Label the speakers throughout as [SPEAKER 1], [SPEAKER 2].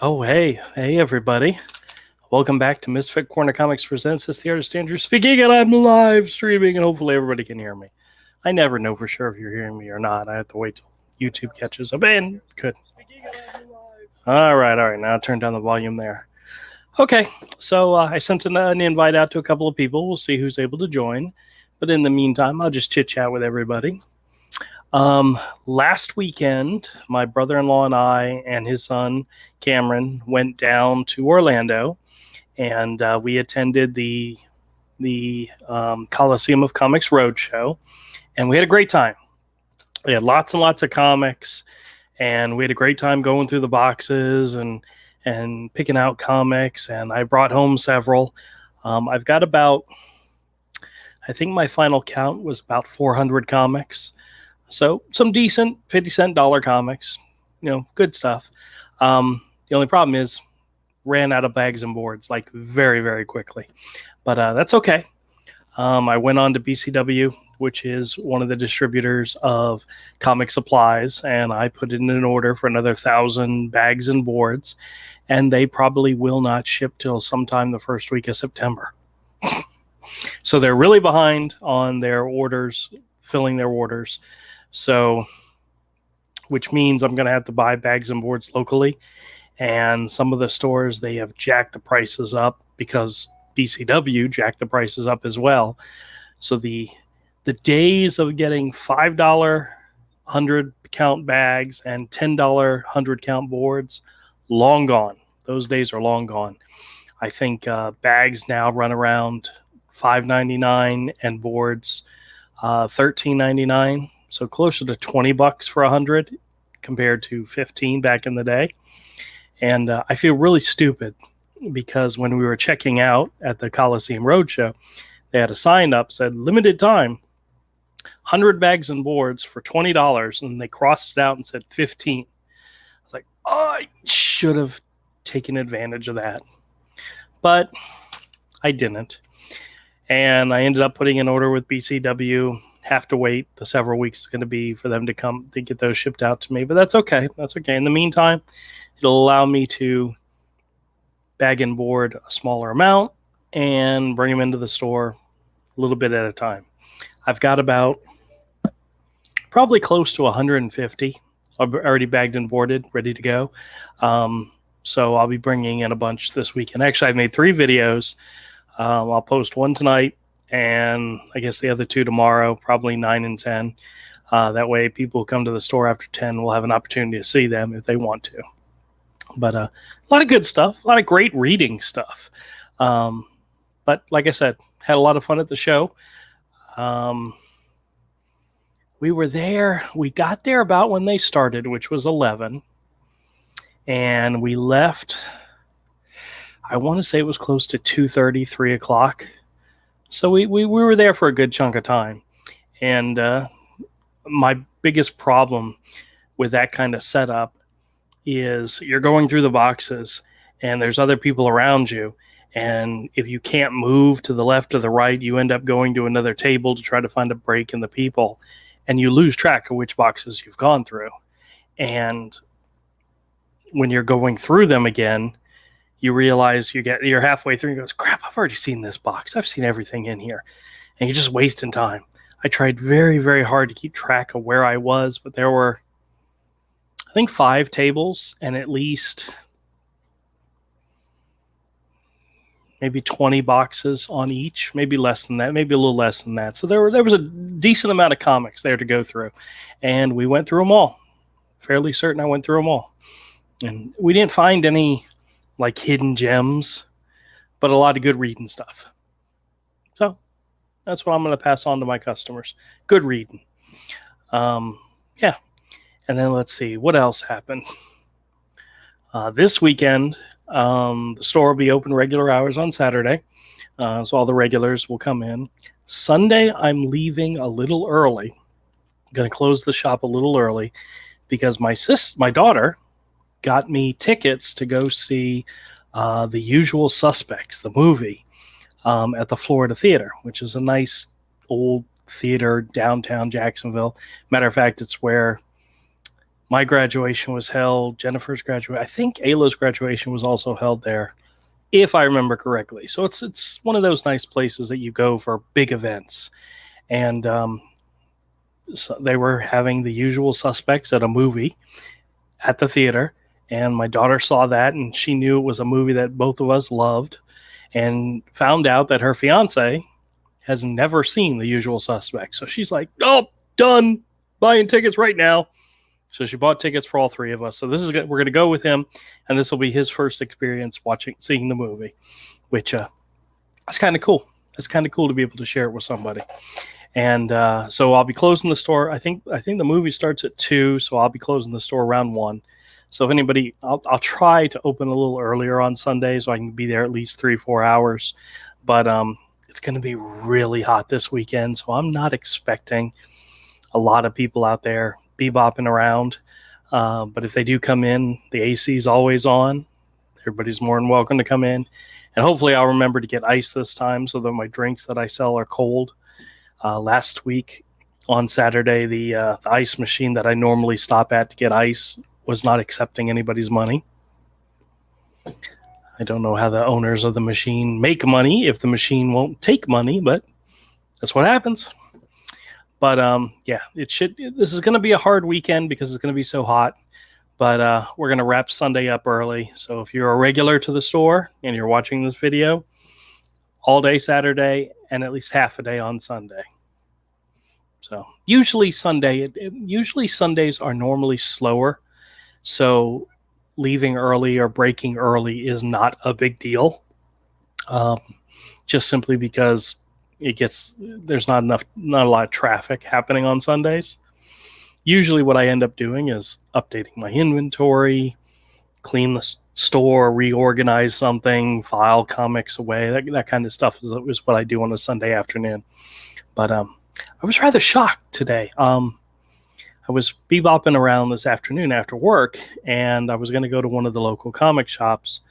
[SPEAKER 1] Oh, hey, everybody. Welcome back to Misfit Corner Comics Presents. This is the artist Andrew speaking, and I'm live streaming, and hopefully everybody can hear me. I never know for sure if you're hearing me or not. I have to wait till YouTube catches up. And good. All right. Now turn down the volume there. Okay, so I sent an invite out to a couple of people. We'll see who's able to join. But in the meantime, I'll just chit-chat with everybody. Last weekend, my brother-in-law and I and his son, Cameron, went down to Orlando, and we attended the Coliseum of Comics Roadshow, and we had a great time. We had lots and lots of comics, and we had a great time going through the boxes and picking out comics, and I brought home several. I've got about, I think my final count was about 400 comics. So some decent 50-cent dollar comics, good stuff. The only problem is ran out of bags and boards like very, very quickly. But that's okay. I went on to BCW, which is one of the distributors of comic supplies, and I put in an order for another 1,000 bags and boards, and they probably will not ship till sometime the first week of September. So they're really behind on their orders, filling their orders. So, which means I'm going to have to buy bags and boards locally. And some of the stores, they have jacked the prices up because BCW jacked the prices up as well. So the days of getting $5 100 count bags and $10 100 count boards, long gone. Those days are long gone. I think bags now run around $5.99 and boards $13.99. So closer to $20 for 100 compared to 15 back in the day. And I feel really stupid because when we were checking out at the Coliseum Roadshow, they had a sign up said limited time, 100 bags and boards for $20, and they crossed it out and said 15. I was like, I should have taken advantage of that. But I didn't. And I ended up putting an order with BCW. Have to wait the several weeks it's going to be for them to come to get those shipped out to me, but that's okay. In the meantime, it'll allow me to bag and board a smaller amount and bring them into the store a little bit at a time. I've got about probably close to 150 already bagged and boarded, ready to go. So I'll be bringing in a bunch this weekend. Actually, I made 3 videos. I'll post one tonight, and I guess the other 2 tomorrow, probably 9 and 10. That way people who come to the store after 10 will have an opportunity to see them if they want to. But a lot of good stuff, a lot of great reading stuff. But like I said, had a lot of fun at the show. We were there. We got there about when they started, which was 11. And we left, I want to say it was close to 2:30, 3 o'clock. So we were there for a good chunk of time. And my biggest problem with that kind of setup is you're going through the boxes and there's other people around you. And if you can't move to the left or the right, you end up going to another table to try to find a break in the people. And you lose track of which boxes you've gone through. And when you're going through them again, you realize you're halfway through and you go, crap, I've already seen this box. I've seen everything in here. And you're just wasting time. I tried very, very hard to keep track of where I was, but there were, I think, 5 tables and at least maybe 20 boxes on each, maybe less than that, maybe a little less than that. So there was a decent amount of comics there to go through. And we went through them all. Fairly certain I went through them all. And we didn't find any like hidden gems, but a lot of good reading stuff. So that's what I'm going to pass on to my customers. Good reading. Yeah. And then let's see, what else happened? This weekend, the store will be open regular hours on Saturday. So all the regulars will come in. Sunday, I'm leaving a little early. I'm going to close the shop a little early because my daughter got me tickets to go see The Usual Suspects, the movie, at the Florida Theater, which is a nice old theater downtown Jacksonville. Matter of fact, it's where My graduation was held. Jennifer's graduation. I think Ayla's graduation was also held there, if I remember correctly. So it's one of those nice places that you go for big events. And so they were having the usual suspects at a movie at the theater. And my daughter saw that, and she knew it was a movie that both of us loved, and found out that her fiance has never seen The Usual Suspects. So she's like, "Oh, done, buying tickets right now." So she bought tickets for all three of us. So this is we're going to go with him, and this will be his first experience seeing the movie, which is kind of cool. It's kind of cool to be able to share it with somebody. And so I'll be closing the store. I think the movie starts at 2, so I'll be closing the store around 1. So if anybody, I'll try to open a little earlier on Sunday so I can be there at least 3-4 hours. But it's going to be really hot this weekend, so I'm not expecting a lot of people out there bebopping around. But if they do come in, the AC is always on. Everybody's more than welcome to come in. And hopefully I'll remember to get ice this time so that my drinks that I sell are cold. Last week on Saturday, the ice machine that I normally stop at to get ice was not accepting anybody's money. I don't know how the owners of the machine make money if the machine won't take money, but that's what happens. But yeah, this is going to be a hard weekend because it's going to be so hot. But we're going to wrap Sunday up early. So if you're a regular to the store and you're watching this video, all day Saturday and at least half a day on Sunday. So usually Sundays are normally slower. So leaving early or breaking early is not a big deal. Just simply because there's not a lot of traffic happening on Sundays. Usually what I end up doing is updating my inventory, clean the store, reorganize something, file comics away. That kind of stuff is what I do on a Sunday afternoon. But I was rather shocked today. I was bebopping around this afternoon after work, and I was going to go to one of the local comic shops.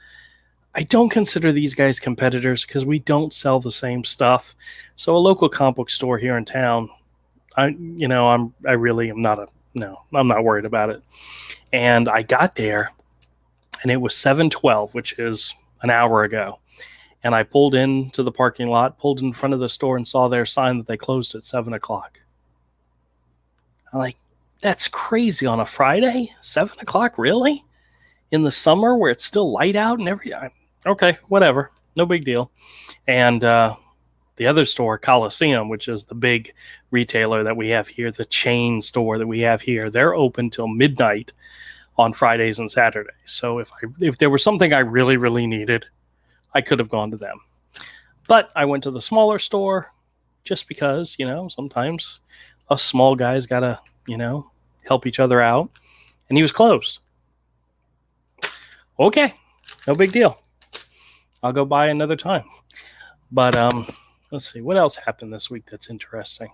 [SPEAKER 1] I don't consider these guys competitors because we don't sell the same stuff. So a local comic book store here in town, I'm not worried about it. And I got there, and it was 7:12, which is an hour ago. And I pulled into the parking lot, pulled in front of the store, and saw their sign that they closed at 7 o'clock. I'm like, that's crazy on a Friday? 7 o'clock, really? In the summer where it's still light out and everything? Okay, whatever. No big deal. And the other store, Coliseum, which is the big retailer that we have here, the chain store that we have here, they're open till midnight on Fridays and Saturdays. So if there was something I really, really needed, I could have gone to them. But I went to the smaller store just because, sometimes us small guys got to, help each other out. And he was closed. Okay, no big deal. I'll go by another time. But let's see, what else happened this week that's interesting?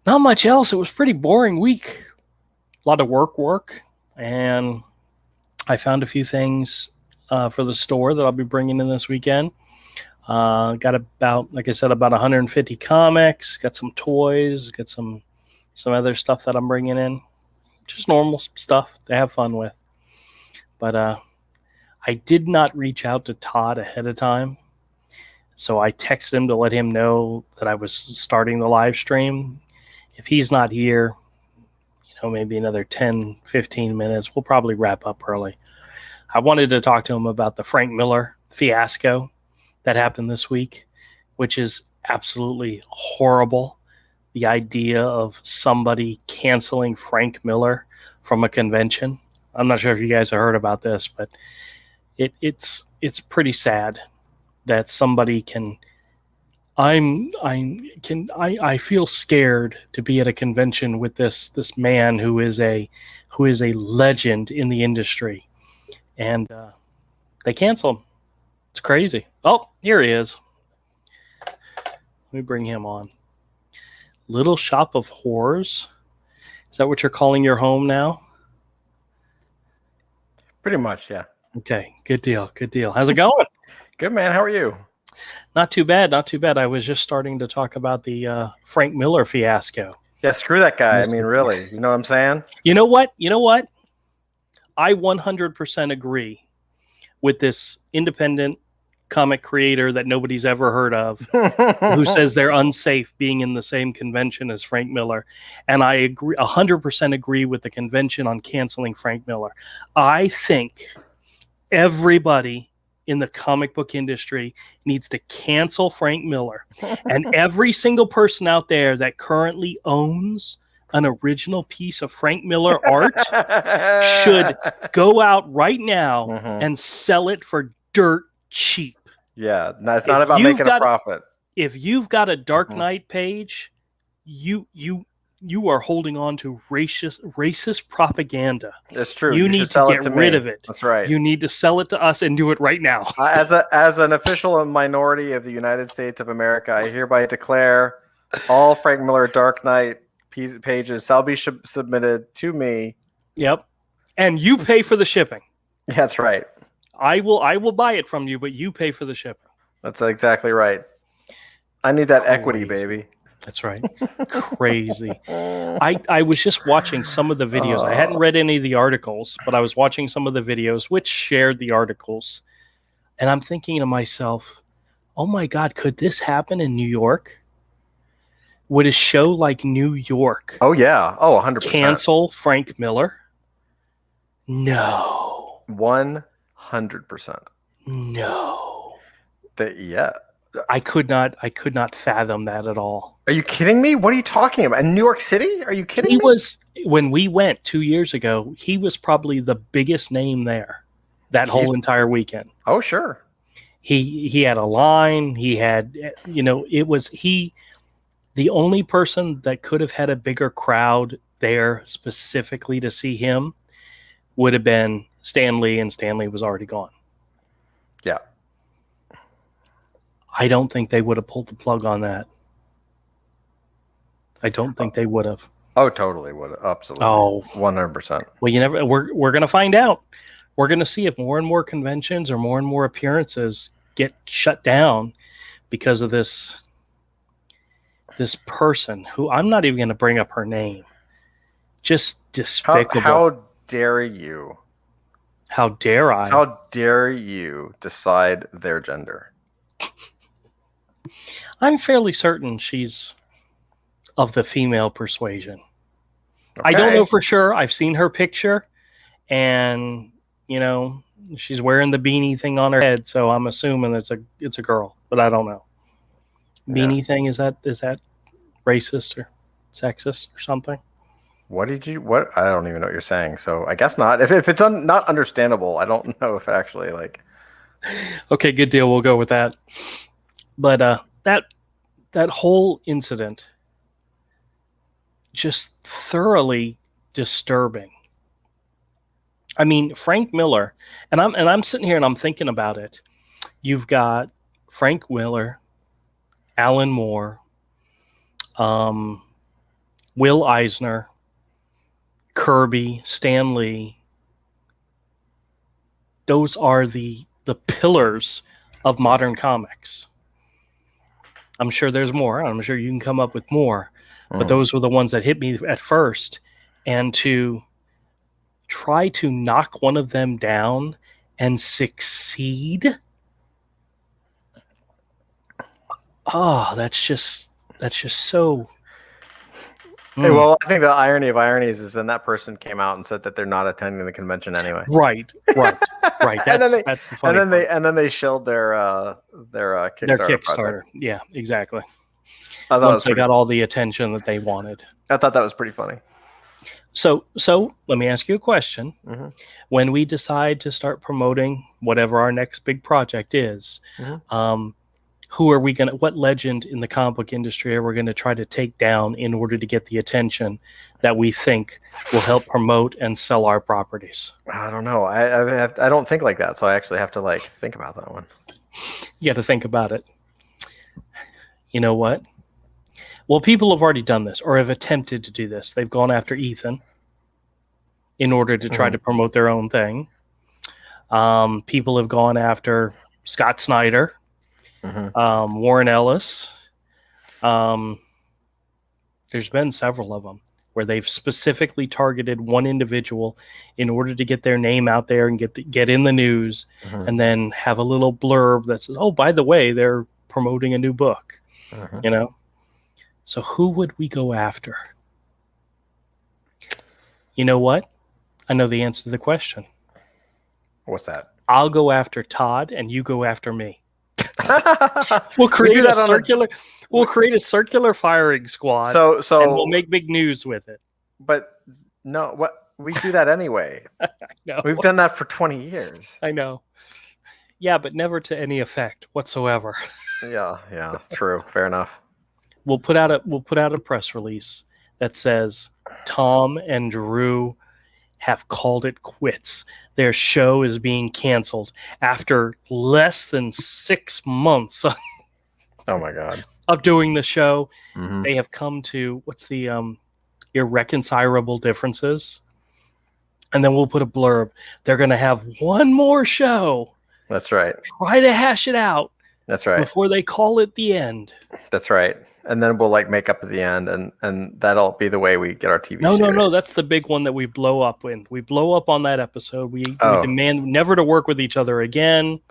[SPEAKER 1] Not much else. It was a pretty boring week. A lot of work, and I found a few things for the store that I'll be bringing in this weekend. Got about 150 comics, got some toys, got some other stuff that I'm bringing in. Just normal stuff to have fun with. But I did not reach out to Todd ahead of time. So I texted him to let him know that I was starting the live stream. If he's not here, maybe another 10, 15 minutes, we'll probably wrap up early. I wanted to talk to him about the Frank Miller fiasco that happened this week, which is absolutely horrible. The idea of somebody canceling Frank Miller from a convention. I'm not sure if you guys have heard about this, but it's pretty sad that somebody can. I feel scared to be at a convention with this man who is a legend in the industry, and they cancel him. It's crazy. Oh, here he is. Let me bring him on. Little Shop of Horrors. Is that what you're calling your home now?
[SPEAKER 2] Pretty much, yeah.
[SPEAKER 1] Okay, good deal. How's it going?
[SPEAKER 2] Good, man. How are you?
[SPEAKER 1] Not too bad. I was just starting to talk about the Frank Miller fiasco.
[SPEAKER 2] Yeah, screw that guy. I mean, really, you know what I'm saying?
[SPEAKER 1] You know what? I 100% agree with this independent comic creator that nobody's ever heard of who says they're unsafe being in the same convention as Frank Miller. And I agree 100% agree with the convention on canceling Frank Miller. I think everybody in the comic book industry needs to cancel Frank Miller. And every single person out there that currently owns an original piece of Frank Miller art should go out right now and sell it for dirt cheap.
[SPEAKER 2] Yeah, it's not about making a profit.
[SPEAKER 1] If you've got a Dark Knight page, you are holding on to racist propaganda.
[SPEAKER 2] That's true.
[SPEAKER 1] You need to get rid of it.
[SPEAKER 2] That's right.
[SPEAKER 1] You need to sell it to us and do it right now.
[SPEAKER 2] As an official minority of the United States of America, I hereby declare all Frank Miller Dark Knight pages shall be submitted to me.
[SPEAKER 1] Yep. And you pay for the shipping.
[SPEAKER 2] That's right.
[SPEAKER 1] I will buy it from you, but you pay for the shipping.
[SPEAKER 2] That's exactly right. I need that equity, baby.
[SPEAKER 1] That's right. Crazy. I was just watching some of the videos. I hadn't read any of the articles, but I was watching some of the videos which shared the articles. And I'm thinking to myself, oh my God, could this happen in New York? Would a show like New York
[SPEAKER 2] 100%
[SPEAKER 1] cancel Frank Miller? No.
[SPEAKER 2] 100%.
[SPEAKER 1] No.
[SPEAKER 2] Yeah.
[SPEAKER 1] I could not fathom that at all.
[SPEAKER 2] Are you kidding me? What are you talking about? In New York City? Are you kidding me?
[SPEAKER 1] When we went 2 years ago, he was probably the biggest name there that whole entire weekend.
[SPEAKER 2] Oh, sure.
[SPEAKER 1] He had a line. He had, it was the only person that could have had a bigger crowd there specifically to see him would have been Stan Lee, and Stan Lee was already gone.
[SPEAKER 2] Yeah.
[SPEAKER 1] I don't think they would have pulled the plug on that. I don't think they would have.
[SPEAKER 2] Oh, totally would have. Absolutely.
[SPEAKER 1] Oh,
[SPEAKER 2] 100%.
[SPEAKER 1] Well, we're going to find out. We're going to see if more and more conventions or more and more appearances get shut down because of this person who I'm not even going to bring up her name. Just despicable.
[SPEAKER 2] How dare you?
[SPEAKER 1] How dare I?
[SPEAKER 2] How dare you decide their gender?
[SPEAKER 1] I'm fairly certain she's of the female persuasion.
[SPEAKER 2] Okay.
[SPEAKER 1] I don't know for sure. I've seen her picture, and she's wearing the beanie thing on her head, so I'm assuming it's a girl, but I don't know. Beanie thing, is that racist or sexist or something?
[SPEAKER 2] What? I don't even know what you're saying. So I guess not. If it's not understandable, I don't know if actually like.
[SPEAKER 1] Okay, good deal. We'll go with that. But that whole incident, just thoroughly disturbing. I mean, Frank Miller, and I'm sitting here and I'm thinking about it. You've got Frank Miller, Alan Moore, Will Eisner, Kirby, Stan Lee. Those are the pillars of modern comics. I'm sure there's more. I'm sure you can come up with more. But those were the ones that hit me at first. And to try to knock one of them down and succeed. Oh, that's just so.
[SPEAKER 2] Hey, well, I think the irony of ironies is then that person came out and said that they're not attending the convention anyway.
[SPEAKER 1] Right. That's the funny part.
[SPEAKER 2] And then they shilled their Kickstarter project.
[SPEAKER 1] Yeah, exactly.
[SPEAKER 2] Once
[SPEAKER 1] they got all the attention that they wanted.
[SPEAKER 2] I thought that was pretty funny.
[SPEAKER 1] So let me ask you a question. Mm-hmm. When we decide to start promoting whatever our next big project is, who are we going to, what legend in the comic book industry are we going to try to take down in order to get the attention that we think will help promote and sell our properties?
[SPEAKER 2] I don't know. I don't think like that. So I actually have to think about that one.
[SPEAKER 1] You got to think about it. You know what? Well, people have already done this or have attempted to do this. They've gone after Ethan in order to try to promote their own thing. People have gone after Scott Snyder. Warren Ellis. There's been several of them where they've specifically targeted one individual in order to get their name out there and get in the news, and then have a little blurb that says, "Oh, by the way, they're promoting a new book." You know, so who would we go after? You know what? I know the answer to the question.
[SPEAKER 2] What's that?
[SPEAKER 1] I'll go after Todd, and you go after me. We'll create a circular. We'll create a circular firing squad.
[SPEAKER 2] So
[SPEAKER 1] and we'll make big news with it.
[SPEAKER 2] But no, what we do that anyway.
[SPEAKER 1] No.
[SPEAKER 2] We've done that for 20 years.
[SPEAKER 1] I know. Yeah, but never to any effect whatsoever.
[SPEAKER 2] Yeah, true. Fair enough.
[SPEAKER 1] We'll put out a press release that says Tom and Drew have called it quits. Their show is being canceled after less than 6 months.
[SPEAKER 2] Oh my God.
[SPEAKER 1] Of doing the show. They have come to what's the irreconcilable differences, and then we'll put a blurb. They're going to have one more show.
[SPEAKER 2] That's right.
[SPEAKER 1] Try to hash it out.
[SPEAKER 2] That's right.
[SPEAKER 1] Before they call it the end.
[SPEAKER 2] That's right. And then we'll like make up at the end, and that'll be the way we get our TV.
[SPEAKER 1] No. That's the big one that we blow up when we blow up on that episode. We demand never to work with each other again.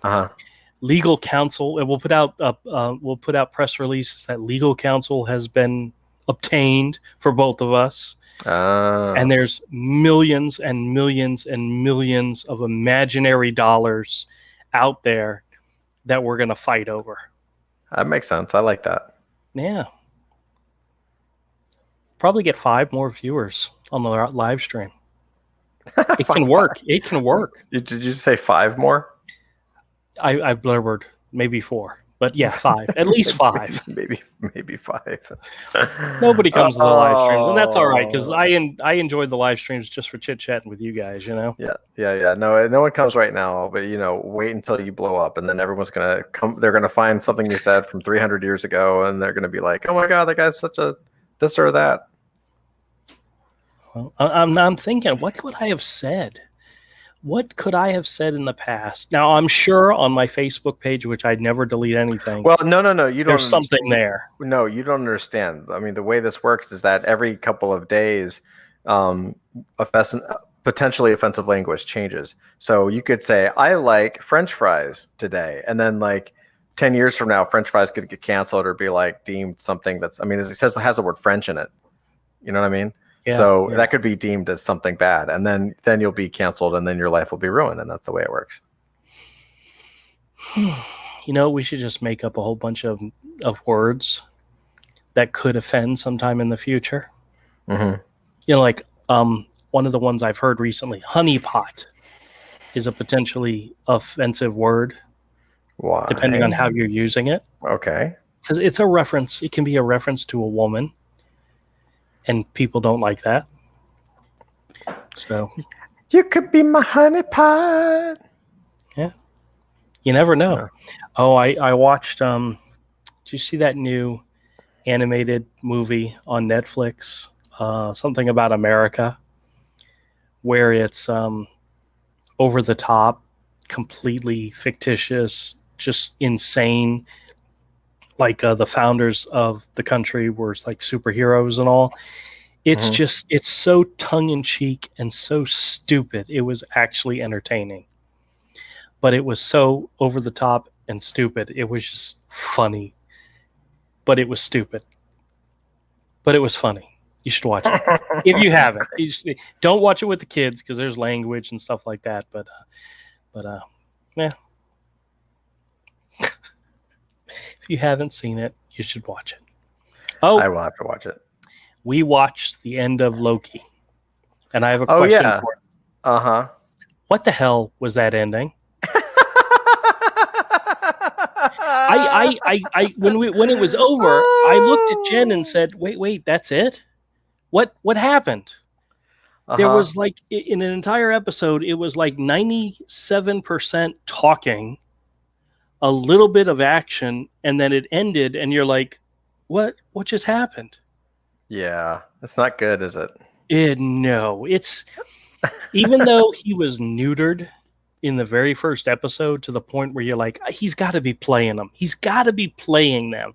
[SPEAKER 1] Legal counsel, and we'll put out press releases that legal counsel has been obtained for both of us. And there's millions and millions and millions of imaginary dollars out there that we're going to fight over.
[SPEAKER 2] That makes sense. I like that.
[SPEAKER 1] Yeah. Probably get 5 more viewers on the live stream. It can work. It can work.
[SPEAKER 2] Did you say 5 more?
[SPEAKER 1] I've blurbered maybe 4, but yeah, 5. At least 5.
[SPEAKER 2] maybe 5.
[SPEAKER 1] Nobody comes to the live streams, and that's all right because I enjoy the live streams just for chit chatting with you guys. You know.
[SPEAKER 2] Yeah. No one comes right now, but wait until you blow up, and then everyone's gonna come. They're gonna find something you said from 300 years ago, and they're gonna be like, "Oh my God, that guy's such a this or that."
[SPEAKER 1] Well, I'm thinking, what could I have said? What could I have said in the past? Now, I'm sure on my Facebook page, which I'd never delete anything.
[SPEAKER 2] Well, no. You don't.
[SPEAKER 1] There's something there.
[SPEAKER 2] No, you don't understand. I mean, the way this works is that every couple of days, potentially offensive language changes. So you could say, "I like French fries today," and then like 10 years from now, French fries could get canceled or be like deemed something that's. I mean, it has the word French in it. You know what I mean? So that could be deemed as something bad, and then you'll be canceled, and then your life will be ruined, and that's the way it works.
[SPEAKER 1] We should just make up a whole bunch of words that could offend sometime in the future. Like one of the ones I've heard recently, honeypot, is a potentially offensive word.
[SPEAKER 2] Why?
[SPEAKER 1] Depending on how you're using it.
[SPEAKER 2] Okay.
[SPEAKER 1] Because it's a reference. It can be a reference to a woman. And people don't like that. So
[SPEAKER 2] you could be my honeypot.
[SPEAKER 1] Yeah. You never know. Yeah. Oh, I watched did you see that new animated movie on Netflix? Something about America, where it's over the top, completely fictitious, just insane. Like the founders of the country were like superheroes and all. It's it's so tongue-in-cheek and so stupid. It was actually entertaining. But it was so over the top and stupid. It was just funny. But it was stupid. But it was funny. You should watch it. If you haven't. Don't watch it with the kids because there's language and stuff like that. But yeah. If you haven't seen it, you should watch it. Oh,
[SPEAKER 2] I will have to watch it.
[SPEAKER 1] We watched the end of Loki, and I have a question for it. What the hell was that ending? I when it was over, I looked at Jen and said, "Wait, that's it? What happened?" There was like in an entire episode, it was like 97% talking, a little bit of action, and then it ended, and you're like, what just happened?
[SPEAKER 2] Yeah, it's not good, is it?
[SPEAKER 1] No, it's even though he was neutered in the very first episode to the point where you're like, he's got to be playing them. He's got to be playing them.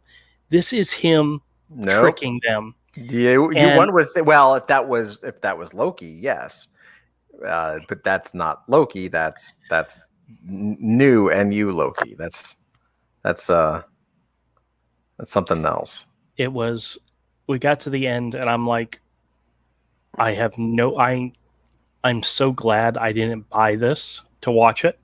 [SPEAKER 1] This is him tricking them.
[SPEAKER 2] You
[SPEAKER 1] And
[SPEAKER 2] went with well, if that was Loki, yes, but that's not Loki. That's new and you Loki. That's something else.
[SPEAKER 1] it was, we got to the end, and I'm like, I'm so glad I didn't buy this to watch it.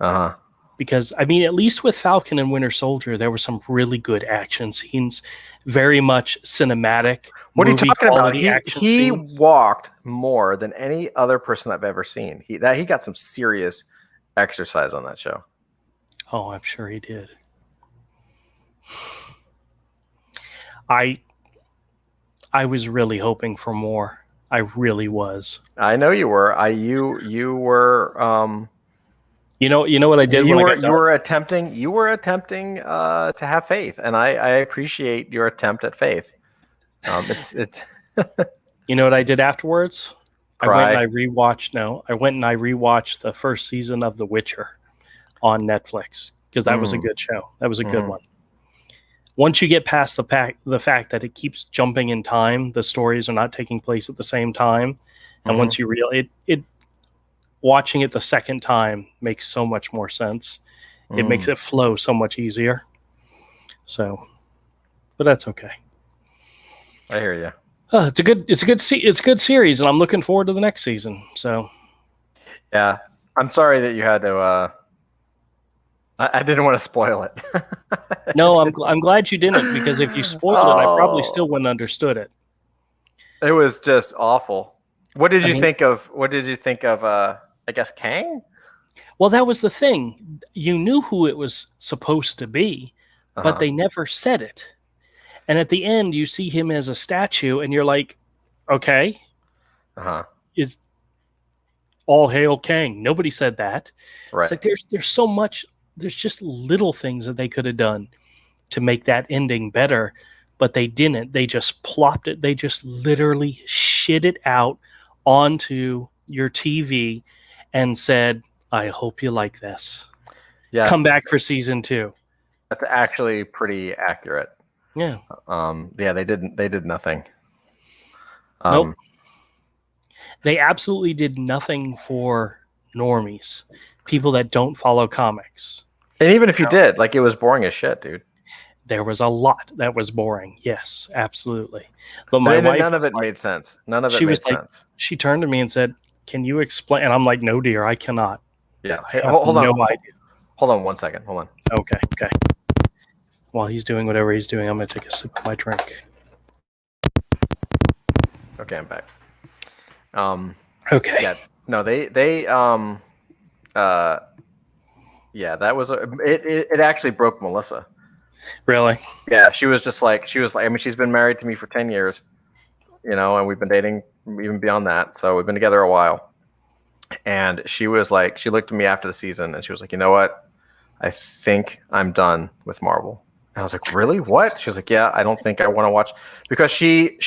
[SPEAKER 2] Uh huh.
[SPEAKER 1] Because I mean, at least with Falcon and Winter Soldier, there were some really good action scenes, very much cinematic.
[SPEAKER 2] What are you talking about?
[SPEAKER 1] Quality action
[SPEAKER 2] He
[SPEAKER 1] scenes.
[SPEAKER 2] walked more than any other person I've ever seen. He got some serious exercise on that show.
[SPEAKER 1] Oh, I'm sure he did. I was really hoping for more. I really was.
[SPEAKER 2] I know you were. You were.
[SPEAKER 1] You know what I did when I got done?
[SPEAKER 2] You were attempting to have faith, and I appreciate your attempt at faith. It's
[SPEAKER 1] You know what I did afterwards?
[SPEAKER 2] Cry.
[SPEAKER 1] I went and I rewatched the first season of The Witcher on Netflix because that was a good show. That was a good one. Once you get past the fact that it keeps jumping in time, the stories are not taking place at the same time, and once you it watching it the second time makes so much more sense. It makes it flow so much easier. So, but that's okay.
[SPEAKER 2] I hear you.
[SPEAKER 1] It's a good series, and I'm looking forward to the next season. So,
[SPEAKER 2] yeah, I'm sorry that you had to. I didn't want to spoil it.
[SPEAKER 1] no, I'm glad you didn't, because if you spoiled it, I probably still wouldn't understood it.
[SPEAKER 2] It was just awful. What did you think of? I guess Kang.
[SPEAKER 1] Well, that was the thing. You knew who it was supposed to be, but they never said it. And at the end, you see him as a statue, and you're like, okay, is all hail Kang. Nobody said that.
[SPEAKER 2] Right.
[SPEAKER 1] It's like there's so much. There's just little things that they could have done to make that ending better, but they didn't. They just plopped it. They just literally shit it out onto your TV and said, I hope you like this. Yeah. Come back for season 2.
[SPEAKER 2] That's actually pretty accurate.
[SPEAKER 1] Yeah.
[SPEAKER 2] Yeah, they did nothing.
[SPEAKER 1] Nope. They absolutely did nothing for normies, people that don't follow comics.
[SPEAKER 2] And even if you did, like, it was boring as shit, dude.
[SPEAKER 1] There was a lot that was boring. Yes, absolutely. But my wife,
[SPEAKER 2] none of it made sense. None of it made sense.
[SPEAKER 1] She turned to me and said, "Can you explain?" And I'm like, "No, dear, I cannot."
[SPEAKER 2] Yeah.
[SPEAKER 1] I have no idea.
[SPEAKER 2] Hold on 1 second. Hold on.
[SPEAKER 1] Okay. While he's doing whatever he's doing, I'm going to take a sip of my drink.
[SPEAKER 2] Okay, I'm back.
[SPEAKER 1] Okay.
[SPEAKER 2] Yeah. No, yeah, that was it actually broke Melissa.
[SPEAKER 1] Really?
[SPEAKER 2] Yeah, she was like, I mean, she's been married to me for 10 years, and we've been dating even beyond that. So we've been together a while. And she was like, she looked at me after the season and she was like, you know what? I think I'm done with Marvel. And I was like, really? What? She was like, yeah, I don't think I want to watch, because she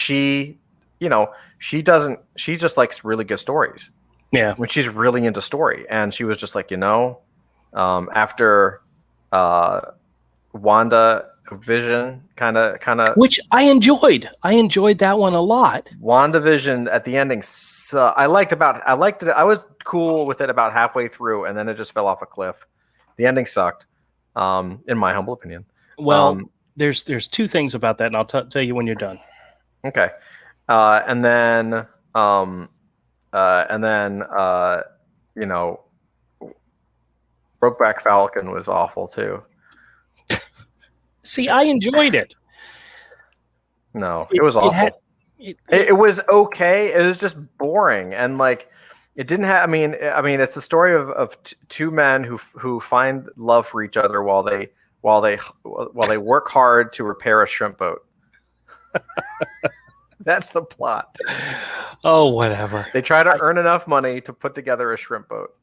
[SPEAKER 2] just likes really good stories.
[SPEAKER 1] Yeah.
[SPEAKER 2] When she's really into story. And she was just like, after Wanda Vision kind of,
[SPEAKER 1] which I enjoyed. I enjoyed that one a lot.
[SPEAKER 2] WandaVision at the ending, I liked it. I was cool with it about halfway through, and then it just fell off a cliff. The ending sucked, in my humble opinion.
[SPEAKER 1] Well, there's 2 things about that, and I'll tell you when you're done.
[SPEAKER 2] Okay, and then Brokeback Falcon was awful too.
[SPEAKER 1] See, I enjoyed it.
[SPEAKER 2] No, it was awful. It was okay. It was just boring, and like, it didn't have. I mean, it's the story of 2 men who find love for each other while they work hard to repair a shrimp boat. That's the plot.
[SPEAKER 1] Oh, whatever.
[SPEAKER 2] They try to earn enough money to put together a shrimp boat.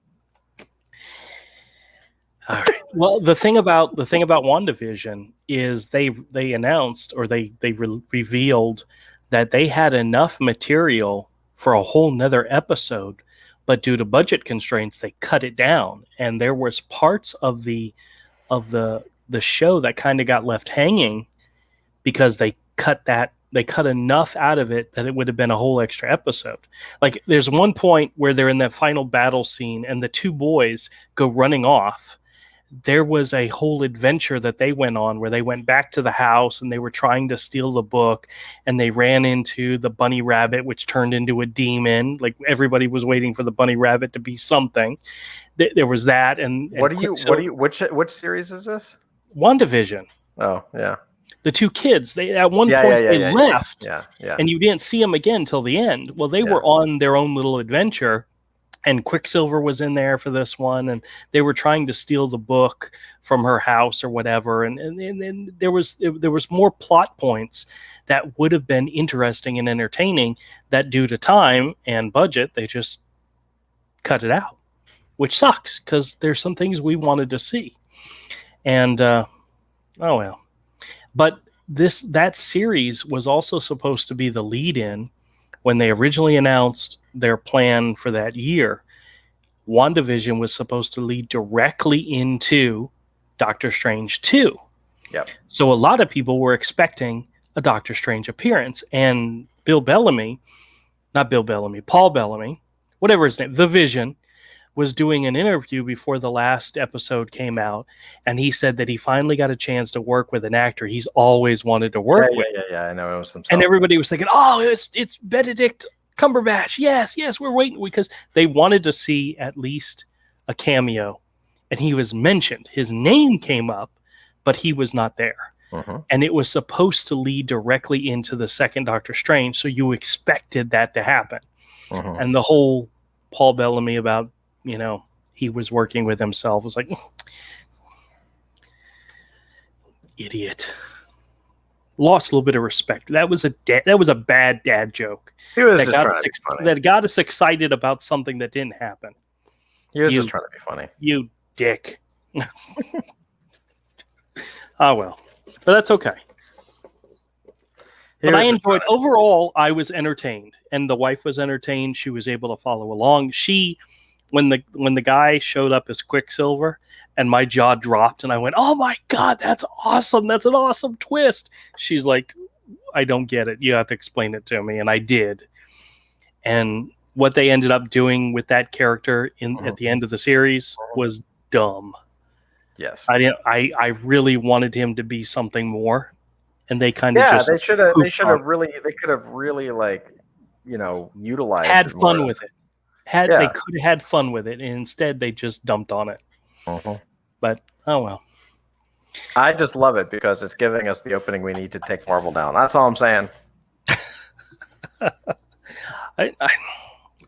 [SPEAKER 1] All right. Well, the thing about WandaVision is they announced, or they revealed that they had enough material for a whole nother episode, but due to budget constraints, they cut it down, and there was parts of the show that kind of got left hanging because they cut that they cut enough out of it that it would have been a whole extra episode. Like there's one point where they're in that final battle scene and the two boys go running off. There was a whole adventure that they went on where they went back to the house and they were trying to steal the book, and they ran into the bunny rabbit, which turned into a demon. Like everybody was waiting for the bunny rabbit to be something. There was that. And
[SPEAKER 2] which series is this?
[SPEAKER 1] WandaVision.
[SPEAKER 2] Oh yeah.
[SPEAKER 1] The two kids, they at one point they left, and you didn't see them again till the end. Well, they were on their own little adventure, and Quicksilver was in there for this one, and they were trying to steal the book from her house or whatever. And there was more plot points that would have been interesting and entertaining that due to time and budget, they just cut it out, which sucks because there's some things we wanted to see. And, oh well. But that series was also supposed to be the lead-in when they originally announced their plan for that year. WandaVision was supposed to lead directly into Doctor Strange 2.
[SPEAKER 2] Yep.
[SPEAKER 1] So a lot of people were expecting a Doctor Strange appearance. And Paul Bellamy, whatever his name, The Vision, was doing an interview before the last episode came out, and he said that he finally got a chance to work with an actor he's always wanted to work with.
[SPEAKER 2] Yeah, I know it was himself.
[SPEAKER 1] And everybody was thinking, oh, it's Benedict Cumberbatch. Yes, we're waiting, because they wanted to see at least a cameo, and he was mentioned. His name came up, but he was not there. And it was supposed to lead directly into the second Doctor Strange, so you expected that to happen. And the whole Paul Bellamy about, he was working with himself was like, idiot. Lost a little bit of respect. That was a bad dad joke.
[SPEAKER 2] He was just trying to be funny.
[SPEAKER 1] That got us excited about something that didn't happen.
[SPEAKER 2] He was just trying to be funny.
[SPEAKER 1] You dick. Oh well, but that's okay. But I enjoyed. Overall, I was entertained, and the wife was entertained. She was able to follow along. When the guy showed up as Quicksilver, and my jaw dropped, and I went, "Oh my God, that's awesome! That's an awesome twist." She's like, "I don't get it. You have to explain it to me," and I did. And what they ended up doing with that character at the end of the series was dumb.
[SPEAKER 2] Yes,
[SPEAKER 1] I really wanted him to be something more, and they kind of just
[SPEAKER 2] they could have really like utilized
[SPEAKER 1] had fun with it. They could have had fun with it, and instead they just dumped on it. But oh well.
[SPEAKER 2] I just love it because it's giving us the opening we need to take Marvel down. That's all I'm saying.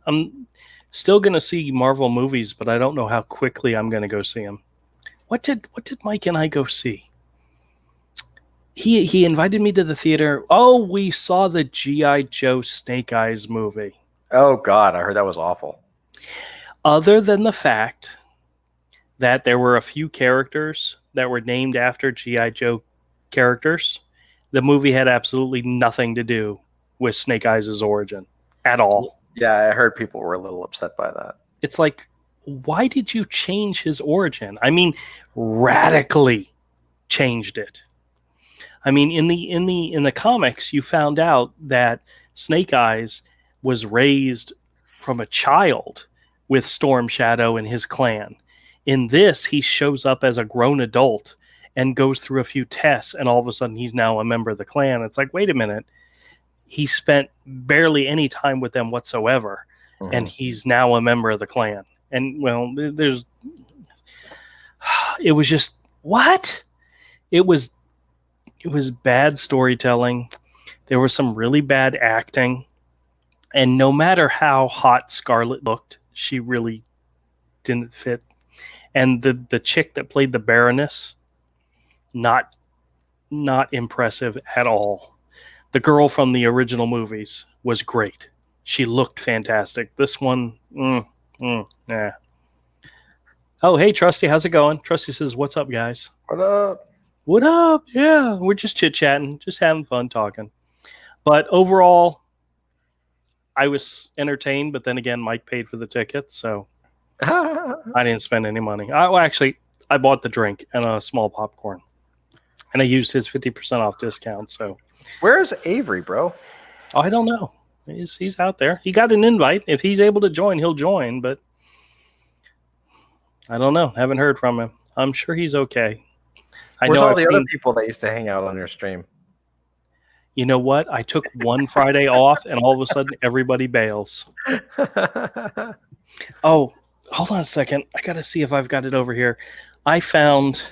[SPEAKER 1] I'm still going to see Marvel movies, but I don't know how quickly I'm going to go see them. What did Mike and I go see? He invited me to the theater. Oh, we saw the G.I. Joe Snake Eyes movie.
[SPEAKER 2] Oh, God, I heard that was awful.
[SPEAKER 1] Other than the fact that there were a few characters that were named after G.I. Joe characters, the movie had absolutely nothing to do with Snake Eyes' origin at all.
[SPEAKER 2] Yeah, I heard people were a little upset by that.
[SPEAKER 1] It's like, why did you change his origin? I mean, radically changed it. I mean, in the comics, you found out that Snake Eyes was raised from a child with Storm Shadow and his clan. In this, he shows up as a grown adult and goes through a few tests, and all of a sudden he's now a member of the clan. It's like, wait a minute. He spent barely any time with them whatsoever, and he's now a member of the clan. And, well, it was just, what? It was bad storytelling. There was some really bad acting. And no matter how hot Scarlet looked, she really didn't fit. And the chick that played the Baroness, not impressive at all. The girl from the original movies was great. She looked fantastic. This one, nah. Oh, hey, Trusty, how's it going? Trusty says, "What's up, guys?"
[SPEAKER 2] What up?
[SPEAKER 1] What up? Yeah, we're just chit-chatting, just having fun talking. But overall, I was entertained, but then again, Mike paid for the ticket, so I didn't spend any money. I bought the drink and a small popcorn. and I used his 50% off discount. So
[SPEAKER 2] Where's Avery, bro?
[SPEAKER 1] I don't know. He's out there. He got an invite. If he's able to join, he'll join. But I don't know. Haven't heard from him. I'm sure he's okay.
[SPEAKER 2] Where's all the other people that used to hang out on your stream?
[SPEAKER 1] You know what? I took one Friday off, and all of a sudden, everybody bails. Oh, hold on a second. I got to see if I've got it over here. I found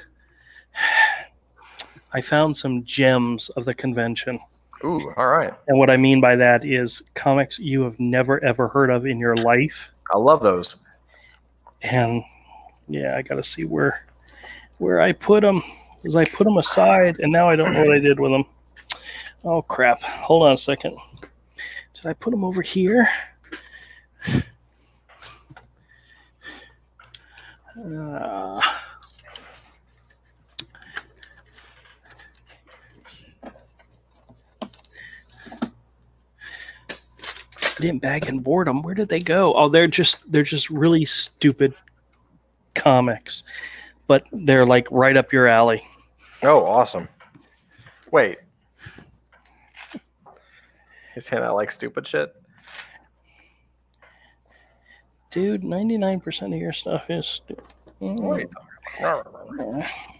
[SPEAKER 1] some gems of the convention.
[SPEAKER 2] Ooh, all right.
[SPEAKER 1] And what I mean by that is comics you have never, ever heard of in your life.
[SPEAKER 2] I love those.
[SPEAKER 1] And, yeah, I got to see where I put them. Because I put them aside, and now I don't know what I did with them. Oh, crap. Hold on a second. Did I put them over here? I didn't bag and board them. Where did they go? Oh, they're just really stupid comics, but they're like right up your alley.
[SPEAKER 2] Oh, awesome. Wait. You're saying I like stupid shit?
[SPEAKER 1] Dude, 99% of your stuff is stupid.
[SPEAKER 2] Wait.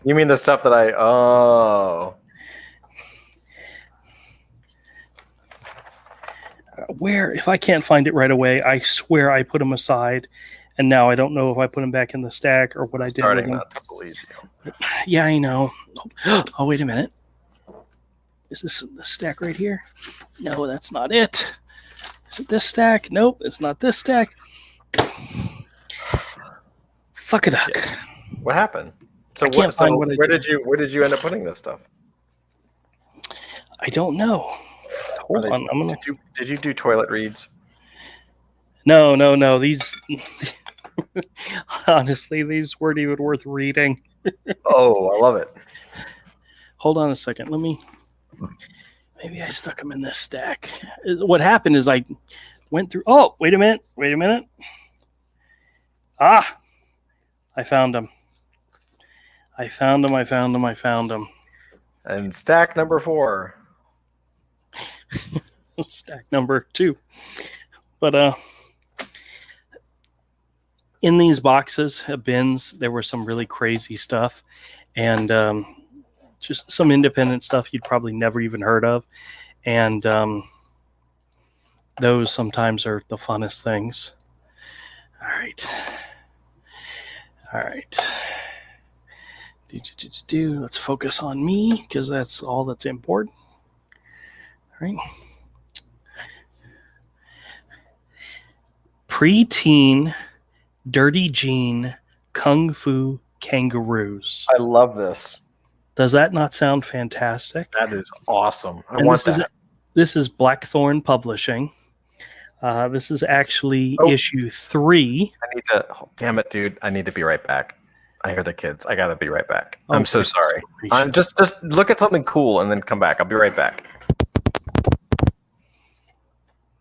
[SPEAKER 2] You mean the stuff that I... Oh.
[SPEAKER 1] Where, if I can't find it right away, I swear I put them aside, and now I don't know if I put them back in the stack or what I did with them.
[SPEAKER 2] Starting not to believe you.
[SPEAKER 1] Yeah, I know. Oh, wait a minute. Is this the stack right here? No, that's not it. Is it this stack? Nope, it's not this stack. Fuck a duck.
[SPEAKER 2] What happened? So
[SPEAKER 1] I can't find what I
[SPEAKER 2] where did you end up putting this stuff?
[SPEAKER 1] I don't know. Hold on, I'm gonna.
[SPEAKER 2] Did you do toilet reads?
[SPEAKER 1] No. These, honestly, these weren't even worth reading.
[SPEAKER 2] Oh, I love it.
[SPEAKER 1] Hold on a second. Maybe I stuck them in this stack. What happened is I went through. Oh, wait a minute. Ah, I found them. I found them.
[SPEAKER 2] And stack number 4.
[SPEAKER 1] Stack number 2. But in these boxes, bins, there were some really crazy stuff, and just some independent stuff you'd probably never even heard of, and those sometimes are the funnest things. All right. Let's focus on me because that's all that's important. All right. Preteen Dirty Jean Kung Fu Kangaroos.
[SPEAKER 2] I love this.
[SPEAKER 1] Does that not sound fantastic?
[SPEAKER 2] That is awesome. I want that.
[SPEAKER 1] This is Blackthorn Publishing. This is actually issue 3.
[SPEAKER 2] I need to. Oh, damn it, dude! I need to be right back. I hear the kids. I gotta be right back.
[SPEAKER 1] Oh,
[SPEAKER 2] I'm so sorry. I'm just look at something cool and then come back. I'll be right back.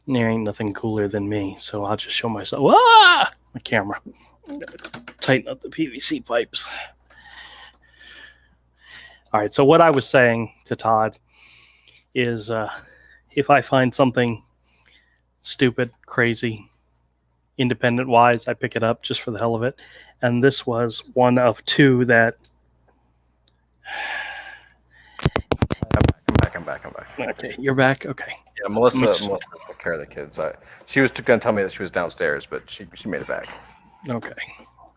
[SPEAKER 1] There ain't nothing cooler than me, so I'll just show myself. Ah! My camera. Tighten up the PVC pipes. All right, so what I was saying to Todd is if I find something stupid, crazy, independent-wise, I pick it up just for the hell of it. And this was one of 2 that...
[SPEAKER 2] I'm back.
[SPEAKER 1] Okay, you're back? Okay.
[SPEAKER 2] Yeah, Melissa took care of the kids. She was going to tell me that she was downstairs, but she made it back.
[SPEAKER 1] Okay.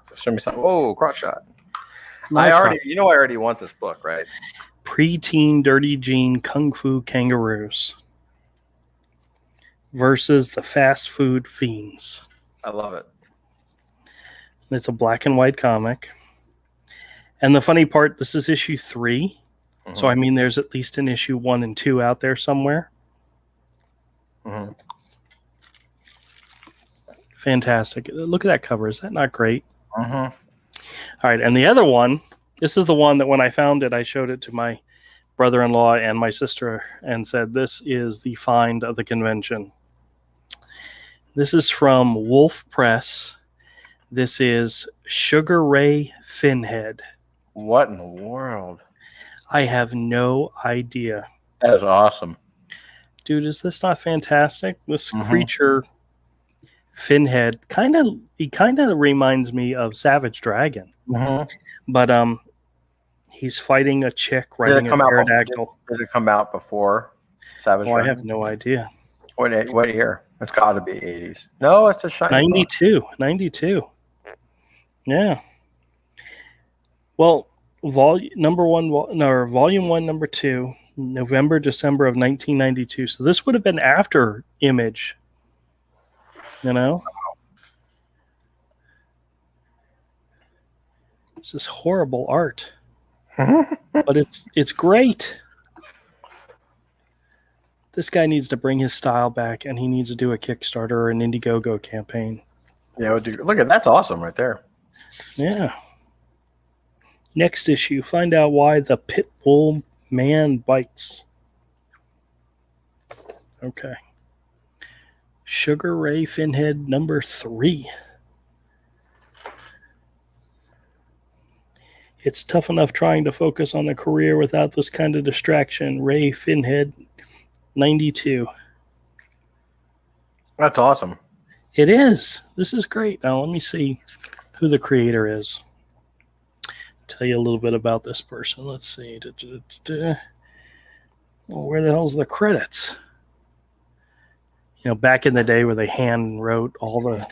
[SPEAKER 2] So show me something. Oh, crotch shot. I already want this book, right?
[SPEAKER 1] Preteen Dirty Jean Kung Fu Kangaroos versus the Fast Food Fiends.
[SPEAKER 2] I love it.
[SPEAKER 1] It's a black and white comic. And the funny part, this is issue 3. Mm-hmm. So, I mean, there's at least an issue 1 and 2 out there somewhere.
[SPEAKER 2] Mm-hmm.
[SPEAKER 1] Fantastic. Look at that cover. Is that not great?
[SPEAKER 2] Mm-hmm.
[SPEAKER 1] All right. And the other one, this is the one that when I found it, I showed it to my brother-in-law and my sister and said, this is the find of the convention. This is from Wolf Press. This is Sugar Ray Finhead.
[SPEAKER 2] What in the world?
[SPEAKER 1] I have no idea.
[SPEAKER 2] That is awesome.
[SPEAKER 1] Dude, is this not fantastic? This
[SPEAKER 2] Mhm.
[SPEAKER 1] creature, Finhead, he kind of reminds me of Savage Dragon.
[SPEAKER 2] Mhm.
[SPEAKER 1] But he's fighting a chick
[SPEAKER 2] Did it
[SPEAKER 1] riding a
[SPEAKER 2] come out?
[SPEAKER 1] pterodactyl.
[SPEAKER 2] Did it come out before Savage
[SPEAKER 1] Oh, I
[SPEAKER 2] Dragon?
[SPEAKER 1] have no idea.
[SPEAKER 2] What year? It's got to be 80s. No, it's a shiny book.
[SPEAKER 1] 92. Yeah. Well, volume 1, number 2, November, December of 1992. So this would have been after Image. You know? This is horrible art. But it's great. This guy needs to bring his style back, and he needs to do a Kickstarter or an Indiegogo campaign.
[SPEAKER 2] Yeah, look at that's awesome right there.
[SPEAKER 1] Yeah. Next issue, find out why the pit bull man bites. Okay. Sugar Ray Finhead number 3. It's tough enough trying to focus on a career without this kind of distraction. Ray Finhead 92.
[SPEAKER 2] That's awesome.
[SPEAKER 1] It is. This is great. Now let me see who the creator is. Tell you a little bit about this person. Let's see. Well, where the hell's the credits? You know, back in the day where they hand wrote all the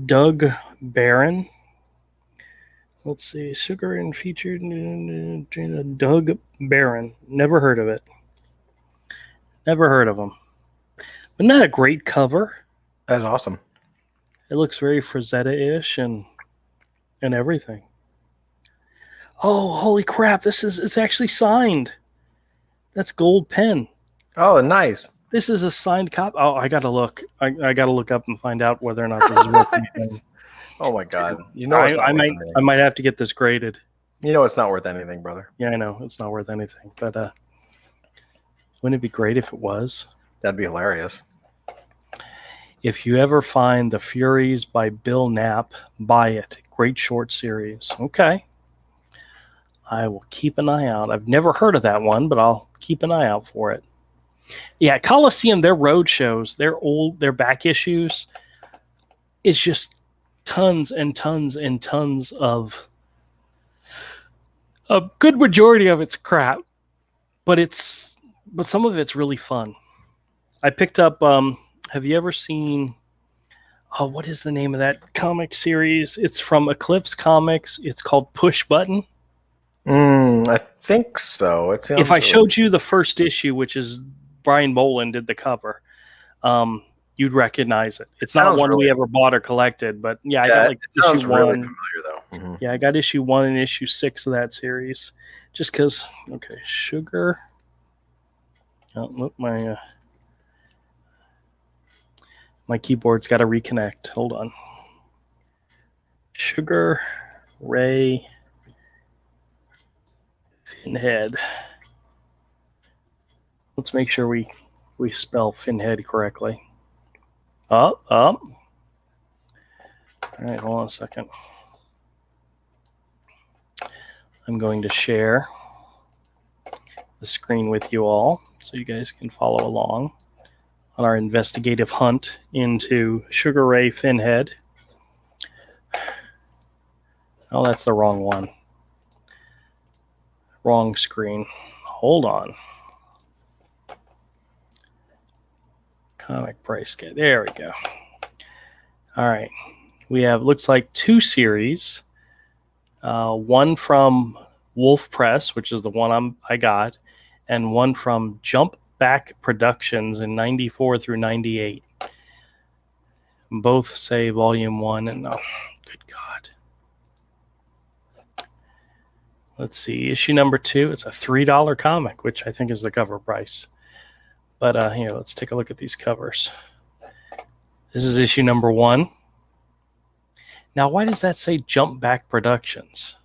[SPEAKER 1] Doug Barron. Let's see. Sugar and featured Doug Barron. Never heard of it. Never heard of him. But not a great cover.
[SPEAKER 2] That's awesome.
[SPEAKER 1] It looks very Frazetta-ish and everything. Oh, holy crap. It's actually signed. That's gold pen.
[SPEAKER 2] Oh, nice.
[SPEAKER 1] This is a signed copy. Oh, I gotta look. I gotta look up and find out whether or not this is worth anything.
[SPEAKER 2] Oh my god! You know,
[SPEAKER 1] I might have to get this graded.
[SPEAKER 2] You know, it's not worth anything, brother.
[SPEAKER 1] Yeah, I know it's not worth anything. But wouldn't it be great if it was?
[SPEAKER 2] That'd be hilarious.
[SPEAKER 1] If you ever find The Furies by Bill Knapp, buy it. Great short series. Okay. I will keep an eye out. I've never heard of that one, but I'll keep an eye out for it. Yeah, Coliseum, their road shows, their back issues, it's just tons and tons and tons of a good majority of it's crap, but some of it's really fun. I picked up have you ever seen what is the name of that comic series? It's from Eclipse Comics. It's called Push Button.
[SPEAKER 2] I think so.
[SPEAKER 1] If I showed you the first issue, which is Brian Boland did the cover, you'd recognize it. It's not one we ever bought or collected, but yeah, I got like issue 1.
[SPEAKER 2] Really familiar, though. Mm-hmm.
[SPEAKER 1] Yeah, I got issue 1 and issue 6 of that series, just because. Okay, Sugar. Oh, look, my keyboard's got to reconnect. Hold on. Sugar Ray Finhead. Let's make sure we spell Finhead correctly. Up. All right, hold on a second. I'm going to share the screen with you all so you guys can follow along on our investigative hunt into Sugar Ray Finhead. Oh, that's the wrong one. Wrong screen. Hold on. Comic price guide. There we go. All right. We have, looks like 2 series. One from Wolf Press, which is the one I got, and one from Jump Back Productions in 94 through 98. Both say volume 1, and oh, good God. Let's see, issue number 2. It's a $3 comic, which I think is the cover price. But here, let's take a look at these covers. This is issue number 1. Now, why does that say Jump Back Productions?